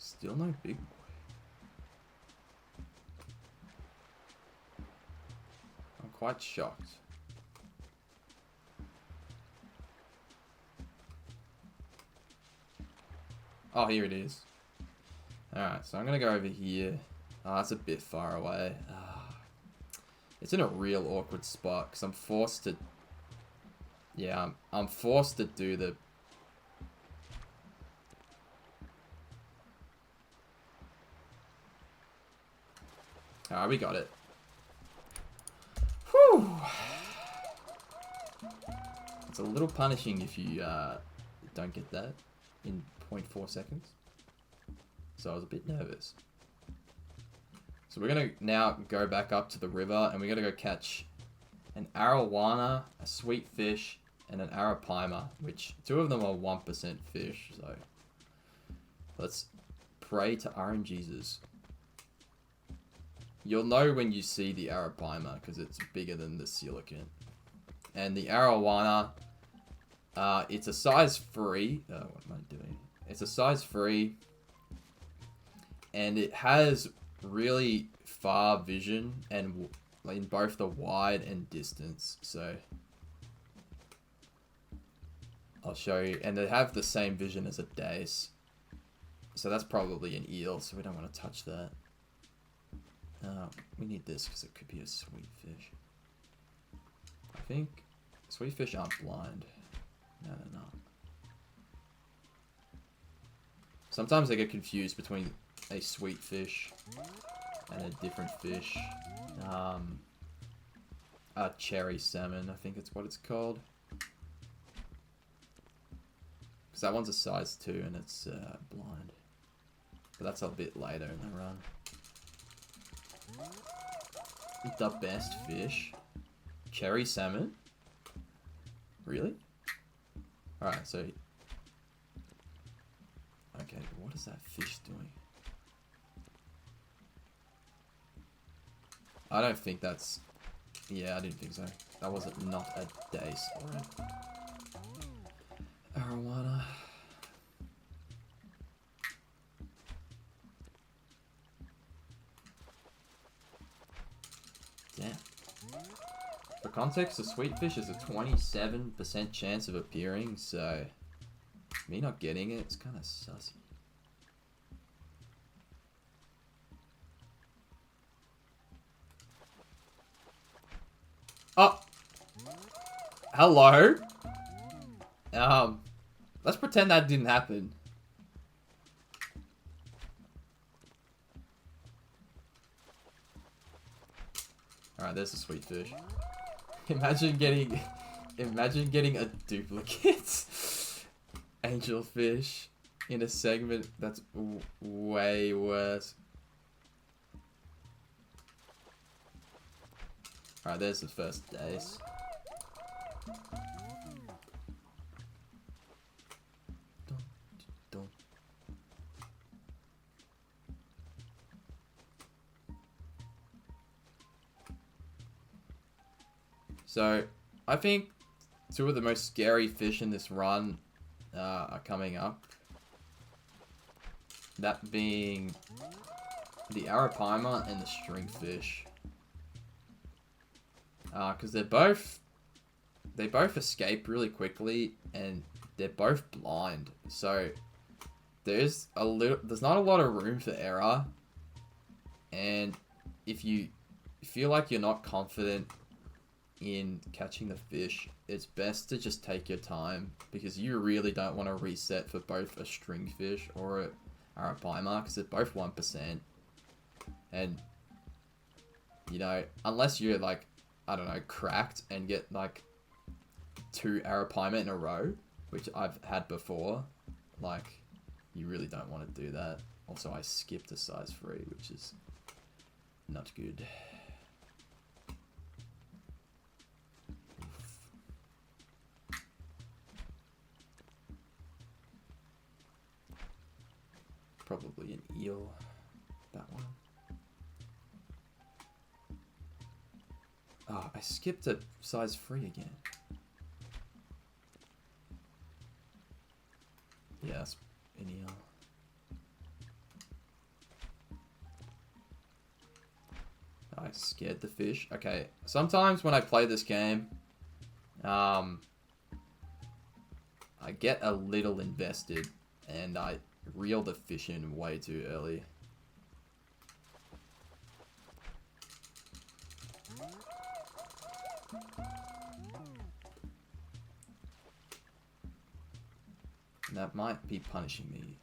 Still no big boy. I'm quite shocked. Oh, here it is. Alright, so I'm gonna go over here. Oh, it's a bit far away. It's in a real awkward spot because I'm forced to Yeah, I'm forced to do the... Alright, we got it. Whew! It's a little punishing if you don't get that in 0.4 seconds. So I was a bit nervous. So we're going to now go back up to the river and we're going to go catch an arowana, a sweet fish, and an arapaima, which 2 of them are 1% fish. So let's pray to RNGesus. You'll know when you see the arapaima because it's bigger than the silicate. And the arowana, it's a size 3. What am I doing? It's a size 3. And it has really far vision and in both the wide and distance. So I'll show you. And they have the same vision as a dace. So that's probably an eel, so we don't want to touch that. We need this because it could be a sweet fish. I think sweet fish aren't blind. No, they're not. Sometimes I get confused between a sweet fish and a different fish. A cherry salmon, I think it's what it's called. Because that one's a size 2 and it's blind. But that's a bit later in the run. The best fish? Cherry salmon? Really? Alright, so... Okay, what is that fish doing? I don't think that's... Yeah, I didn't think so. That wasn't not a dace. Alright. Arowana. Damn. For context, the sweet fish has a 27% chance of appearing, so... Me not getting it, it's kind of sussy. Oh! Hello? Let's pretend that didn't happen. Alright, there's a sweet fish. Imagine getting a duplicate angelfish in a segment that's way worse. Alright, there's the first dace. So, I think 2 of the most scary fish in this run are coming up. That being the arapaima and the stringfish. Because they both escape really quickly and they're both blind. So there's not a lot of room for error. And if you feel like you're not confident in catching the fish, it's best to just take your time because you really don't want to reset for both a stringfish or a arapaima because they're both 1%. And, you know, unless you're like, I don't know, cracked and get like 2 arapaima in a row, which I've had before, like, you really don't want to do that. Also, I skipped a size 3, which is not good. Probably an eel, that one. Oh, I skipped a size 3 again. Yeah, that's an eel. I scared the fish. Okay, sometimes when I play this game, I get a little invested and I reel the fish in way too early. That might be punishing me.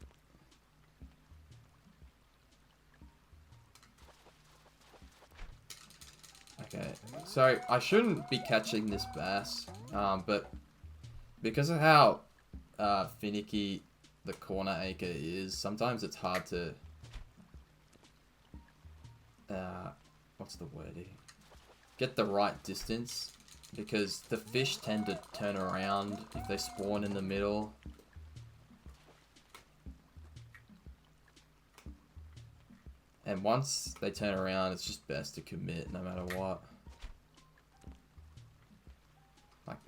Okay, so I shouldn't be catching this bass, but because of how finicky the corner acre is, sometimes it's hard to, what's the wording? Get the right distance, because the fish tend to turn around if they spawn in the middle. And once they turn around, it's just best to commit no matter what. Like,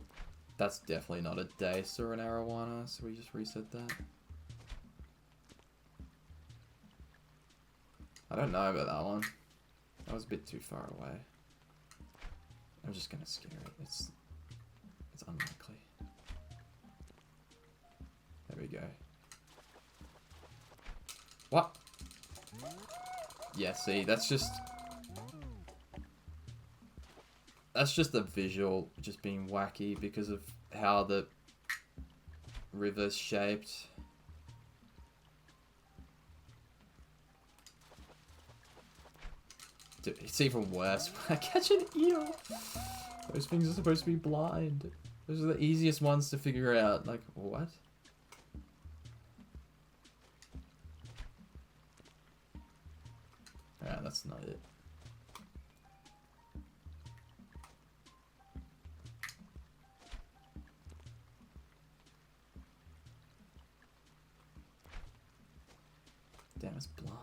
that's definitely not a dace or an arowana, so we just reset that. I don't know about that one. That was a bit too far away. I'm just gonna scare it. It's unlikely. There we go. What? Yeah, see, that's just the visual just being wacky because of how the river's shaped. Dude, it's even worse when I catch an eel. Those things are supposed to be blind. Those are the easiest ones to figure out. Like, what? Alright, that's not it. Damn, it's blind.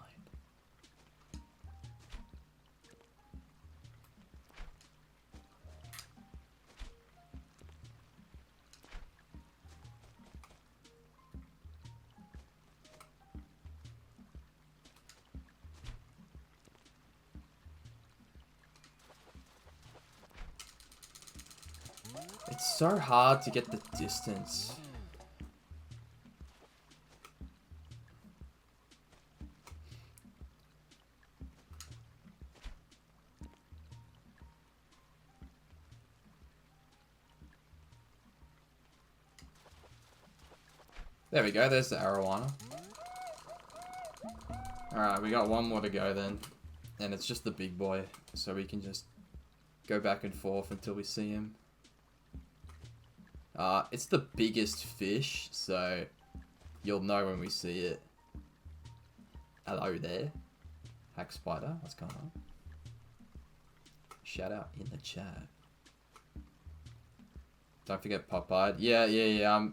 It's so hard to get the distance. There we go, there's the arowana. Alright, we got one more to go then. And it's just the big boy, so we can just go back and forth until we see him. It's the biggest fish, so you'll know when we see it. Hello there. Hack Spider, what's going on? Shout out in the chat. Don't forget Popeye. Yeah.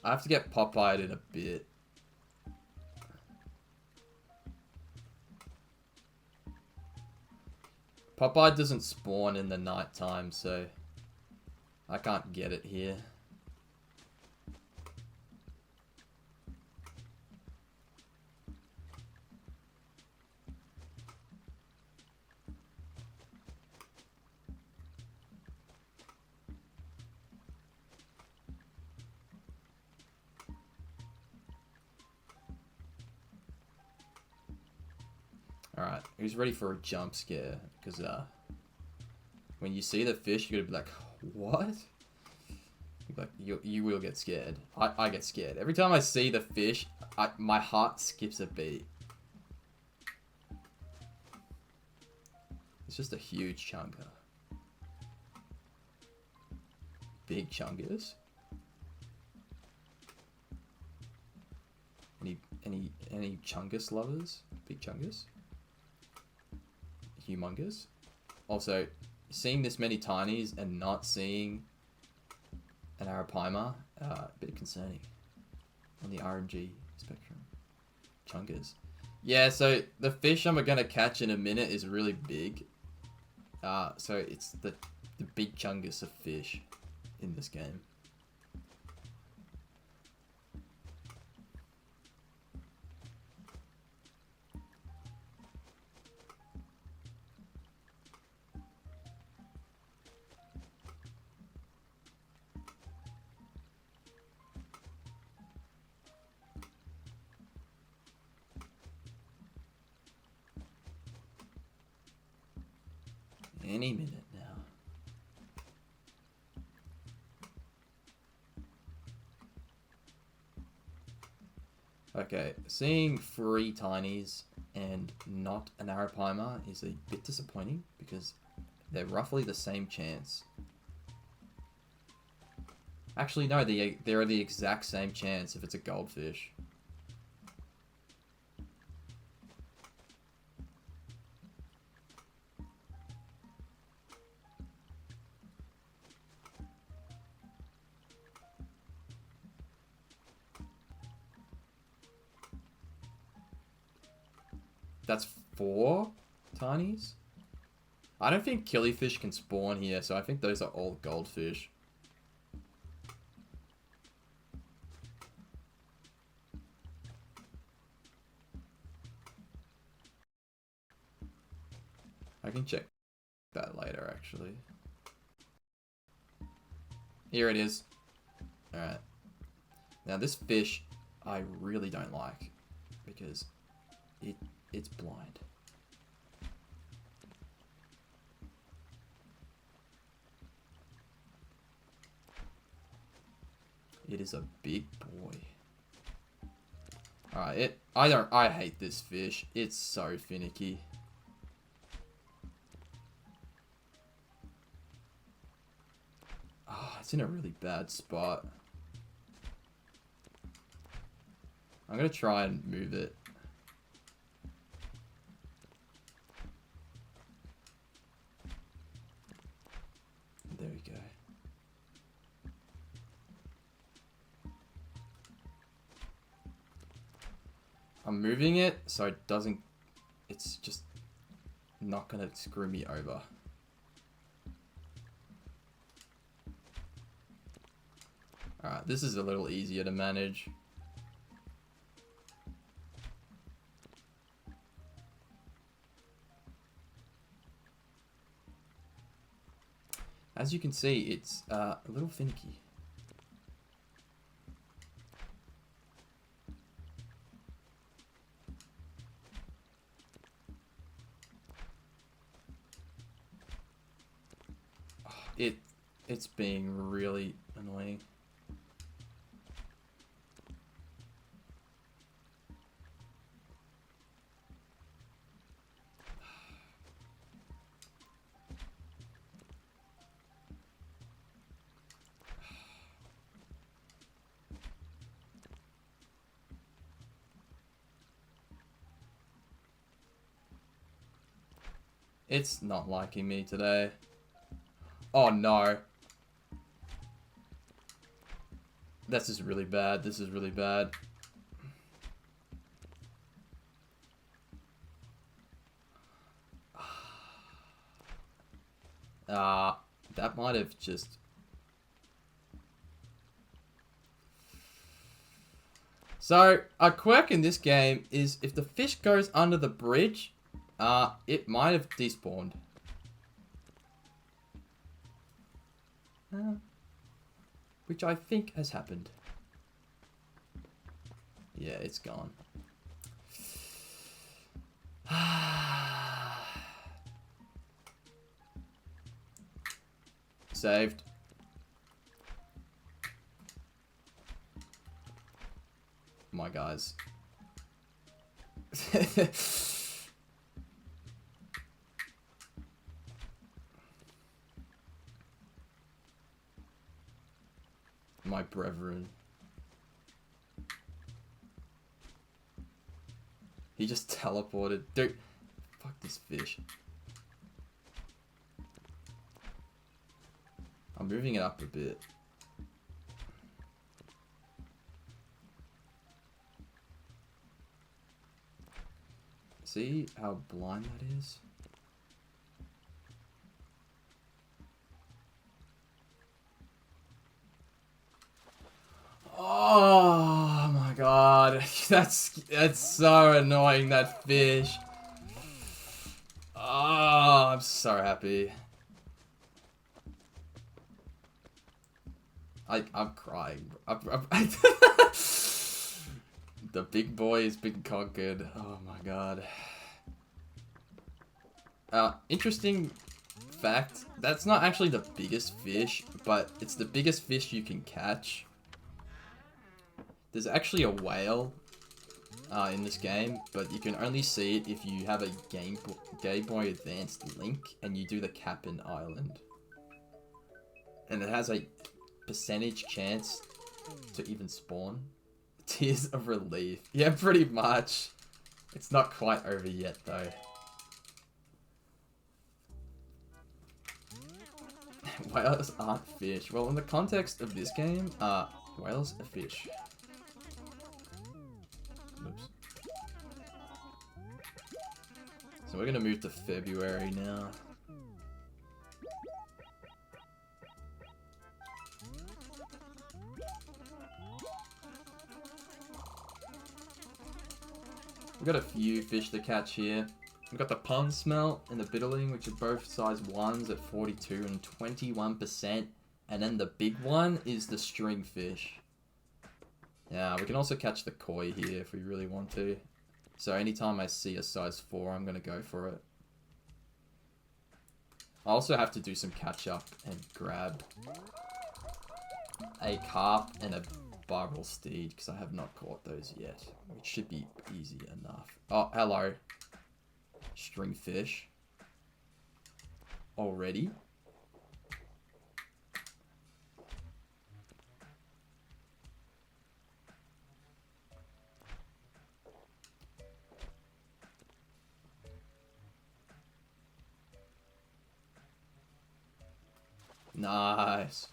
I have to get Popeye in a bit. Popeye doesn't spawn in the night time, so I can't get it here. Alright, who's ready for a jump scare? Because when you see the fish, you're gonna be like, what? Like, you will get scared. I get scared. Every time I see the fish, my heart skips a beat. It's just a huge chunker. Big chunkers. Any chungus lovers? Big chungus? Humongous. Also, seeing this many tinies and not seeing an arapaima, a bit concerning on the RNG spectrum. Chunkers. Yeah, so the fish I'm gonna catch in a minute is really big. So it's the big chungus of fish in this game. Any minute now. Okay, seeing 3 tinies and not an arapaima is a bit disappointing because they're roughly the same chance. Actually, no, they're the exact same chance if it's a goldfish. That's 4 tinies? I don't think killifish can spawn here, so I think those are all goldfish. I can check that later, actually. Here it is. Alright. Now this fish I really don't like because it's blind. It is a big boy. Alright, I hate this fish. It's so finicky. Oh, it's in a really bad spot. I'm gonna try and move it. There we go. I'm moving it so it doesn't... It's just not gonna screw me over. Alright, this is a little easier to manage. As you can see, it's a little finicky. It's being really annoying. It's not liking me today. Oh no. This is really bad. This is really bad. That might have just... So, a quirk in this game is if the fish goes under the bridge, it might have despawned. Which I think has happened. Yeah, it's gone. Saved. My guys. My brethren. He just teleported. Dude, fuck this fish. I'm moving it up a bit. See how blind that is? Oh my god, that's so annoying, that fish. Oh, I'm so happy. I'm crying. The big boy has been conquered. Oh my god. Interesting fact, that's not actually the biggest fish, but it's the biggest fish you can catch. There's actually a whale in this game, but you can only see it if you have a Game Boy Advanced Link and you do the Cap'n Island. And it has a percentage chance to even spawn. Tears of relief. Yeah, pretty much. It's not quite over yet, though. Whales aren't fish. Well, in the context of this game, whales are fish. Oops. So we're gonna move to February now. We've got a few fish to catch here. We've got the pond smelt and the bitterling, which are both size 1s at 42 and 21%. And then the big one is the stringfish. Yeah, we can also catch the koi here if we really want to. So anytime I see a size 4, I'm going to go for it. I also have to do some catch up and grab a carp and a barbel steed because I have not caught those yet, which should be easy enough. Oh, hello. Stringfish. Already? Nice.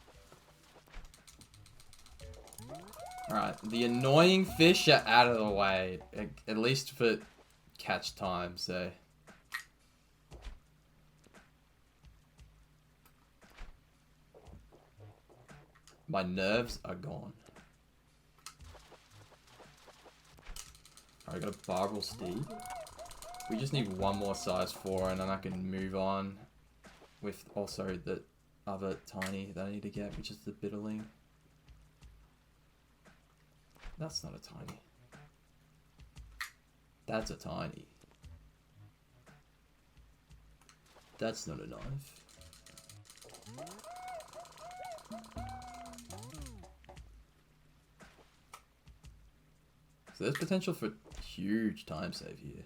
Alright, the annoying fish are out of the way. At least for catch time, so. My nerves are gone. Alright, got a barbel steed. We just need one more size 4 and then I can move on with also the other tiny that I need to get, which is the bitterling. That's not a tiny. That's a tiny. That's not a knife. So there's potential for huge time save here.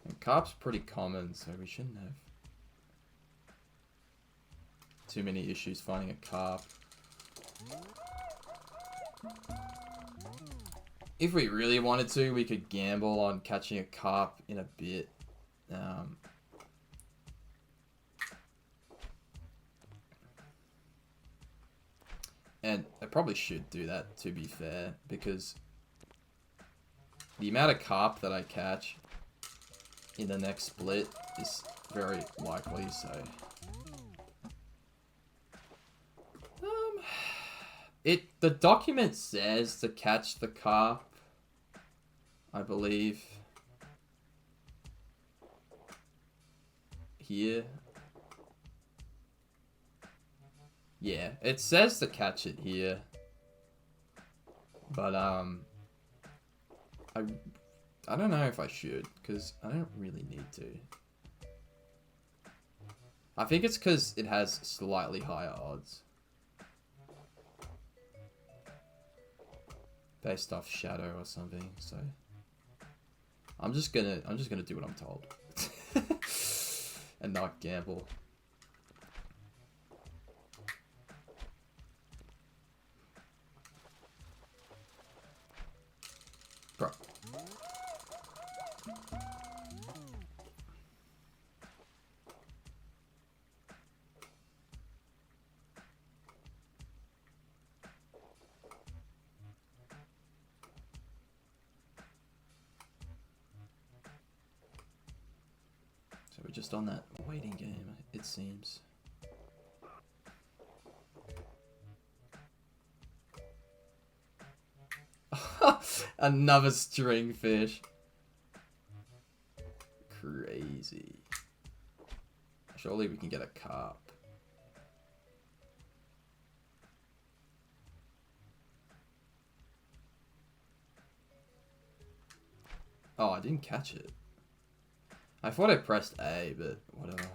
And carp's pretty common, so we shouldn't have too many issues finding a carp. If we really wanted to, we could gamble on catching a carp in a bit. And I probably should do that, to be fair, because the amount of carp that I catch in the next split is very likely, so. The document says to catch the carp, I believe. Here. Yeah, it says to catch it here. But, I don't know if I should, because I don't really need to. I think it's because it has slightly higher odds. Based off shadow or something, so I'm just gonna do what I'm told. And not gamble. Bro. So we're just on that waiting game, it seems. Another stringfish. Crazy. Surely we can get a carp. Oh, I didn't catch it. I thought I pressed A, but whatever.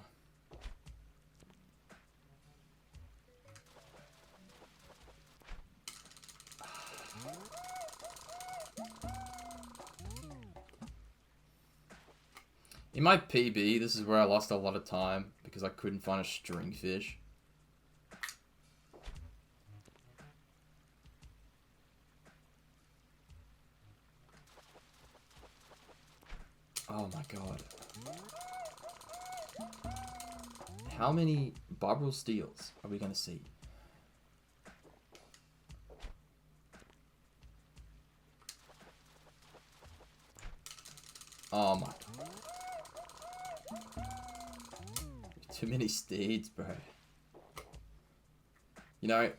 In my PB, this is where I lost a lot of time because I couldn't find a stringfish. Oh my god. How many Barbara Steels are we going to see? Oh my. Too many steeds, bro. You know,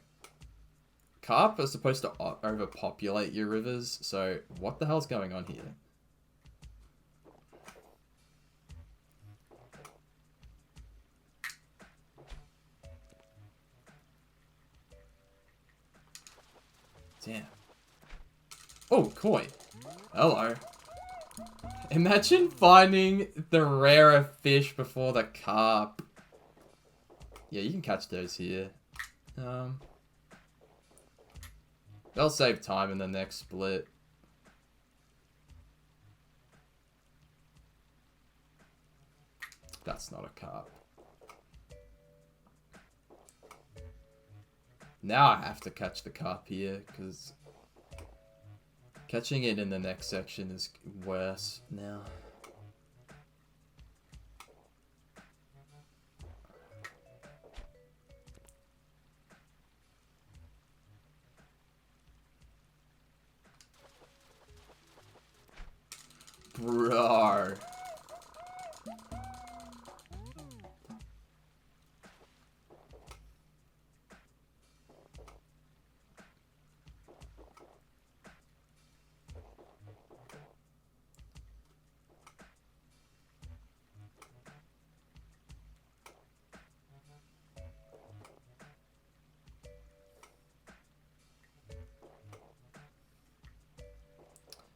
carp are supposed to overpopulate your rivers, so what the hell's going on here? Damn. Oh, koi. Hello. Imagine finding the rarer fish before the carp. Yeah, you can catch those here. They'll save time in the next split. That's not a carp. Now I have to catch the carp here, because catching it in the next section is worse now. Bro.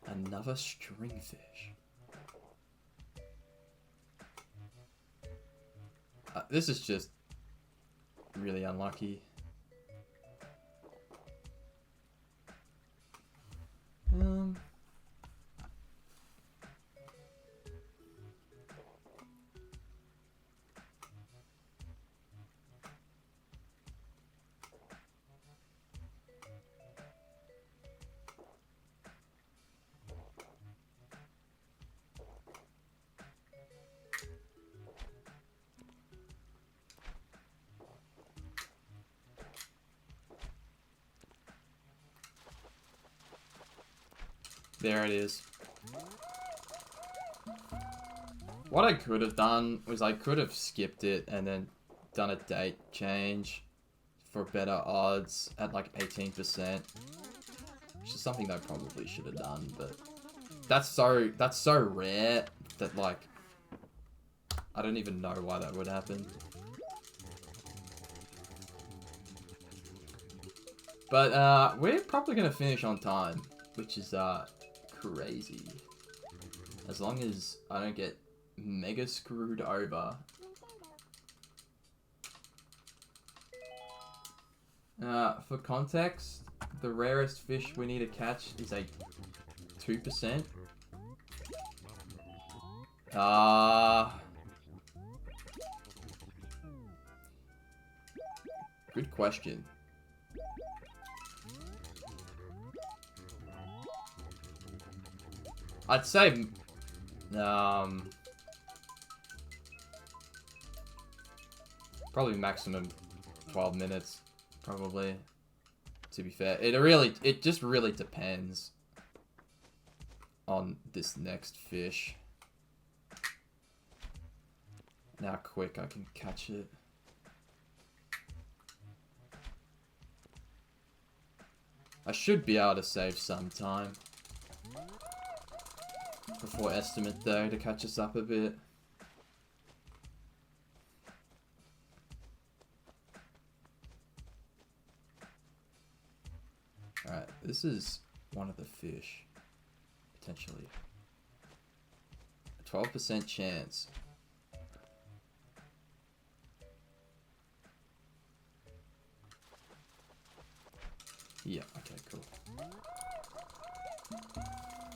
Another stringfish. This is just really unlucky. There it is. What I could have done was I could have skipped it and then done a date change for better odds at like 18%. Which is something I probably should have done, but that's so rare that like I don't even know why that would happen. But we're probably gonna finish on time, which is crazy. As long as I don't get mega screwed over. For context, the rarest fish we need to catch is a 2%. Good question. I'd say, probably maximum 12 minutes, probably, to be fair. It just really depends on this next fish. And how quick I can catch it. I should be able to save some time before estimate though to catch us up a bit. Alright, this is one of the fish, potentially. 12% chance. Yeah, okay, cool.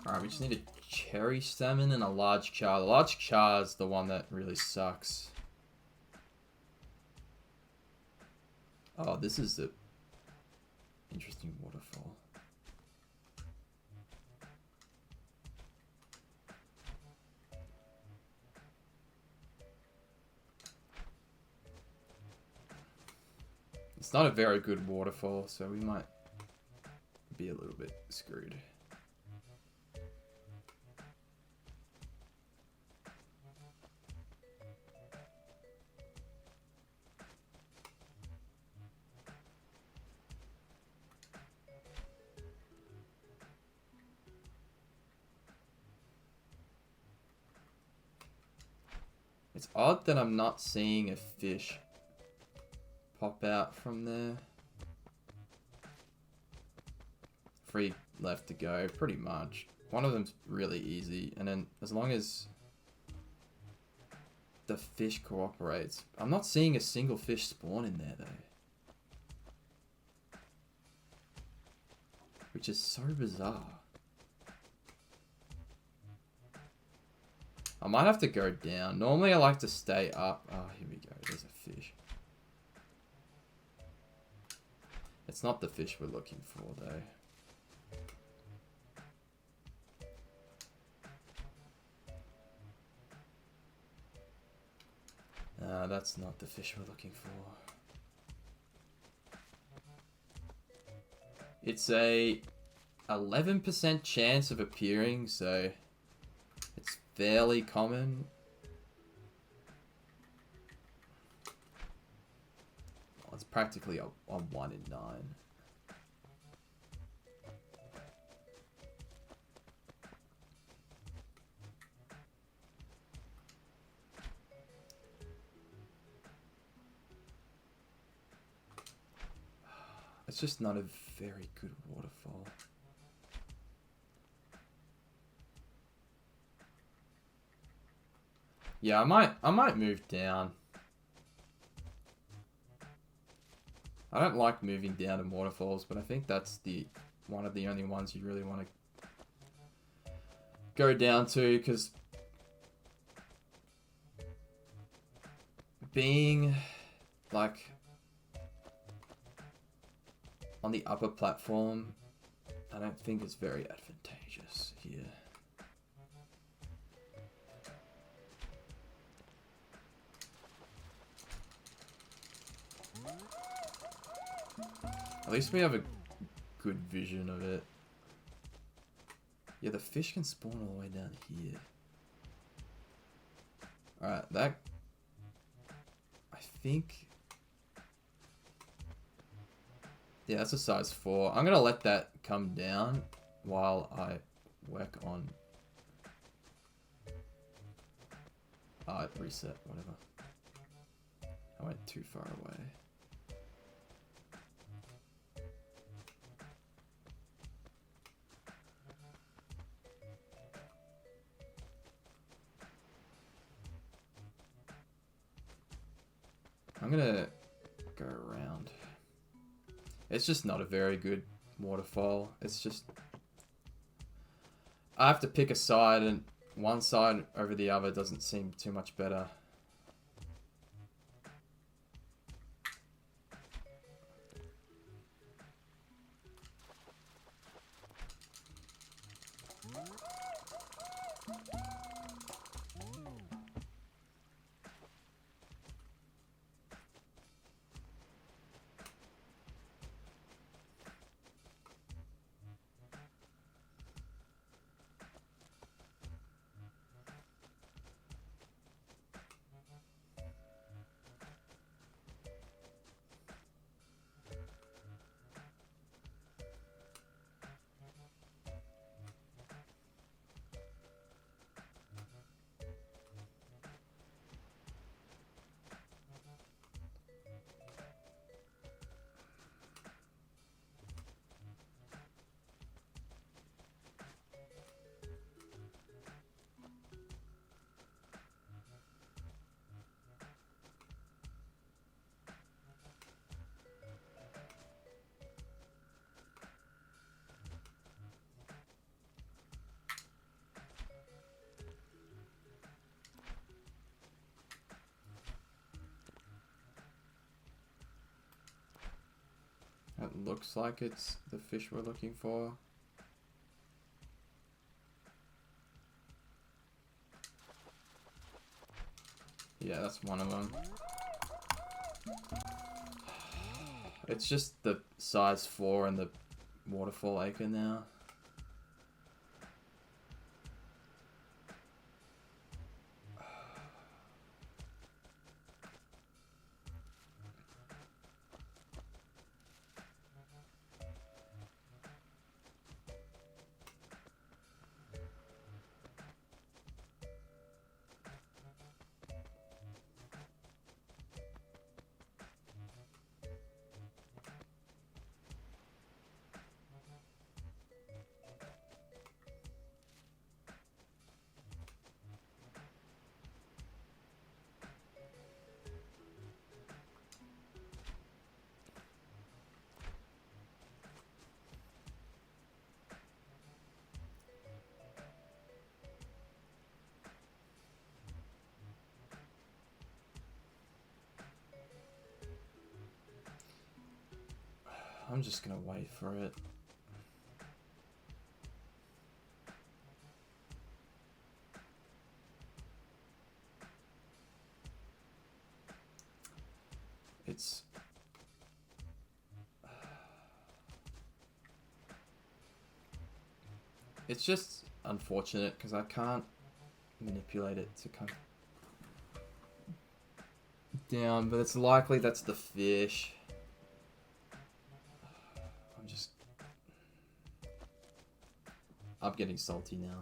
Alright, we just need a cherry salmon and a large char. The large char is the one that really sucks. Oh, this is the interesting waterfall. It's not a very good waterfall, so we might be a little bit screwed. It's odd that I'm not seeing a fish pop out from there. 3 left to go, pretty much. One of them's really easy, and then as long as the fish cooperates. I'm not seeing a single fish spawn in there, though. Which is so bizarre. I might have to go down. Normally I like to stay up. Oh, here we go. There's a fish. It's not the fish we're looking for, though. That's not the fish we're looking for. It's a 11% chance of appearing, so it's fairly common. Well, it's practically a 1 in 9. It's just not a very good waterfall. Yeah, I might move down. I don't like moving down in waterfalls, but I think that's one of the only ones you really want to go down to, because being like on the upper platform, I don't think it's very advantageous here. At least we have a good vision of it. Yeah, the fish can spawn all the way down here. Alright, that... I think... Yeah, that's a size 4. I'm gonna let that come down while I work on... reset, whatever. I went too far away. I'm gonna go around. It's just not a very good waterfall. It's just... I have to pick a side, and one side over the other doesn't seem too much better. looks like it's the fish we're looking for. Yeah, that's one of them. It's just the size 4 and the waterfall acre now. I'm just gonna wait for it. It's just unfortunate because I can't manipulate it to come down, but it's likely that's the fish. I'm getting salty now.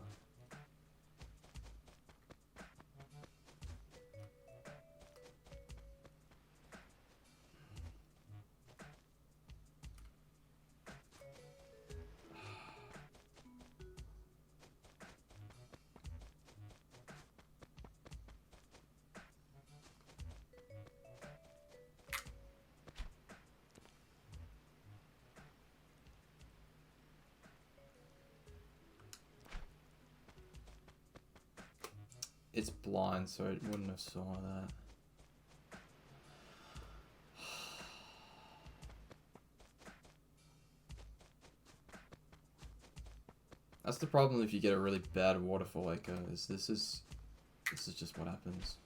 It's blind, so it wouldn't have saw that. That's the problem if you get a really bad waterfall echo, is this is just what happens.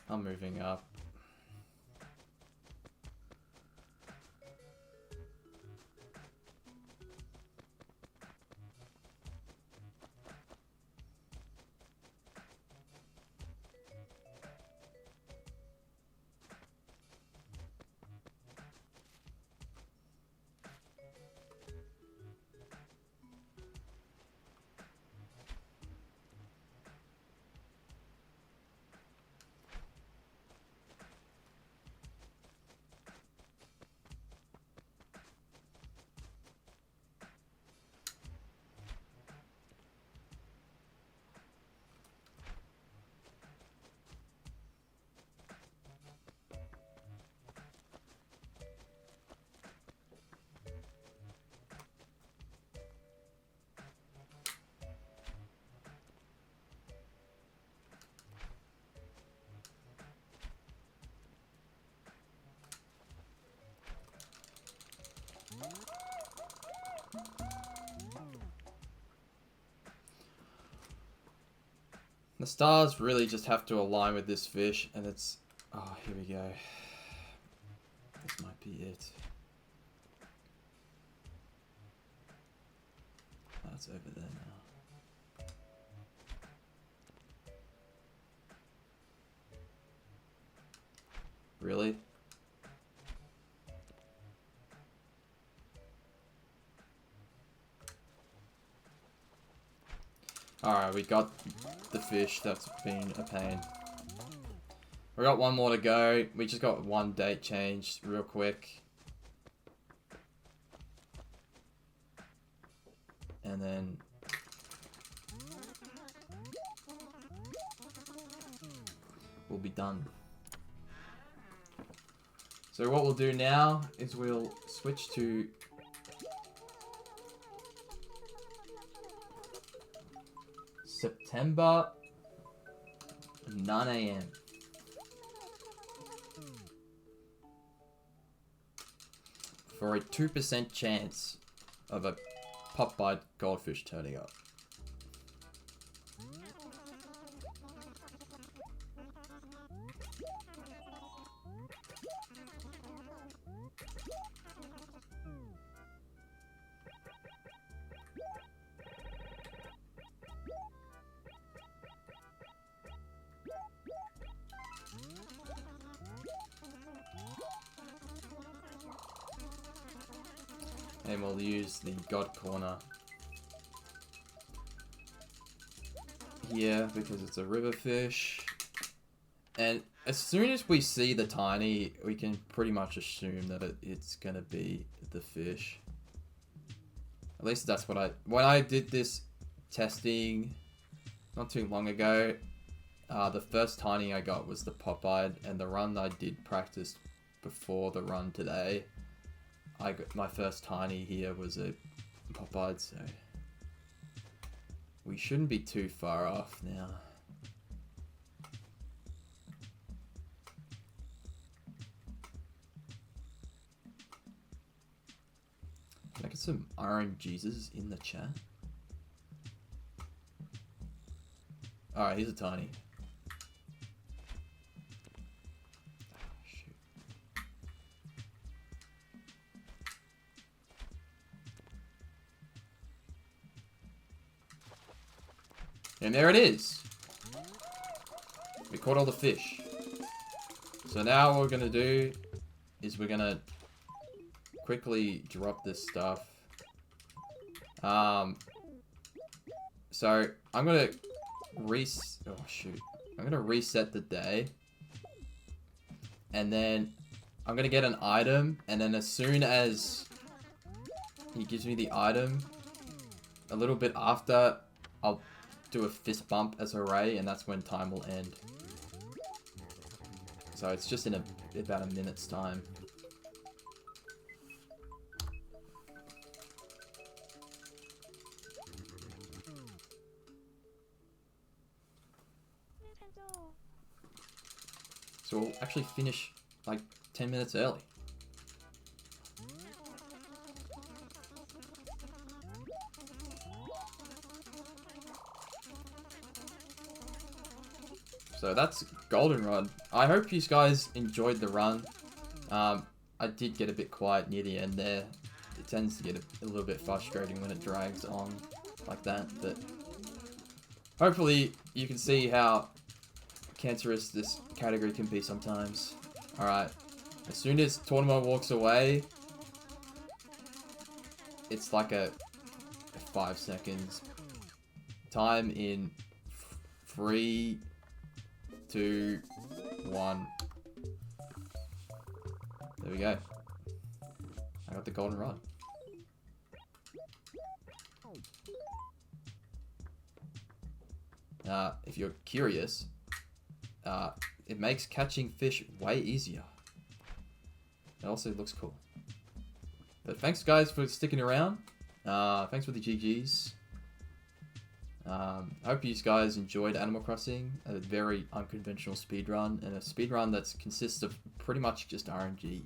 I'm moving up. The stars really just have to align with this fish, and it's... Oh, here we go. This might be it. That's over there now. Really? Alright, we got the fish. That's been a pain. We got one more to go. We just got one date changed real quick. And then... we'll be done. So what we'll do now is we'll switch to... September 9 AM. For a 2% chance of a pop-eyed goldfish turning up. And we'll use the God Corner here because it's a river fish. And as soon as we see the tiny, we can pretty much assume that it's gonna be the fish. At least that's what when I did this testing not too long ago, the first tiny I got was the pop-eyed, and the run I did practice before the run today, I got my first tiny here was a pop-eyed, so we shouldn't be too far off now. Can I get some Iron Jesus in the chat? Alright, here's a tiny. And there it is. We caught all the fish. So now what we're going to do is we're going to quickly drop this stuff. So I'm going to I'm going to reset the day. And then I'm going to get an item. And then as soon as he gives me the item, a little bit after, I'll do a fist bump as a ray, and that's when time will end. So it's just in about a minute's time. So we'll actually finish like 10 minutes early. So that's Goldenrod. I hope you guys enjoyed the run. I did get a bit quiet near the end there. It tends to get a little bit frustrating when it drags on like that, but hopefully you can see how cancerous this category can be sometimes. Alright, as soon as Tournament walks away, it's like a 5 seconds. Time in 3, 2, 1. There we go. I got the goldenrod. If you're curious, it makes catching fish way easier. It also looks cool. But thanks guys for sticking around. Thanks for the GGs. I hope you guys enjoyed Animal Crossing, a very unconventional speedrun, and a speedrun that consists of pretty much just RNG.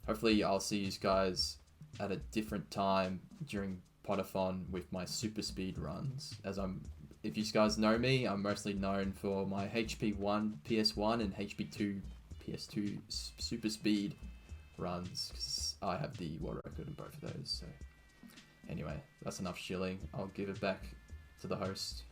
Hopefully I'll see you guys at a different time during Pottergone with my super speed runs. If you guys know me, I'm mostly known for my HP1 PS1 and HP2 PS2 super speed runs, because I have the world record in both of those. So anyway, that's enough shilling. I'll give it back to the host.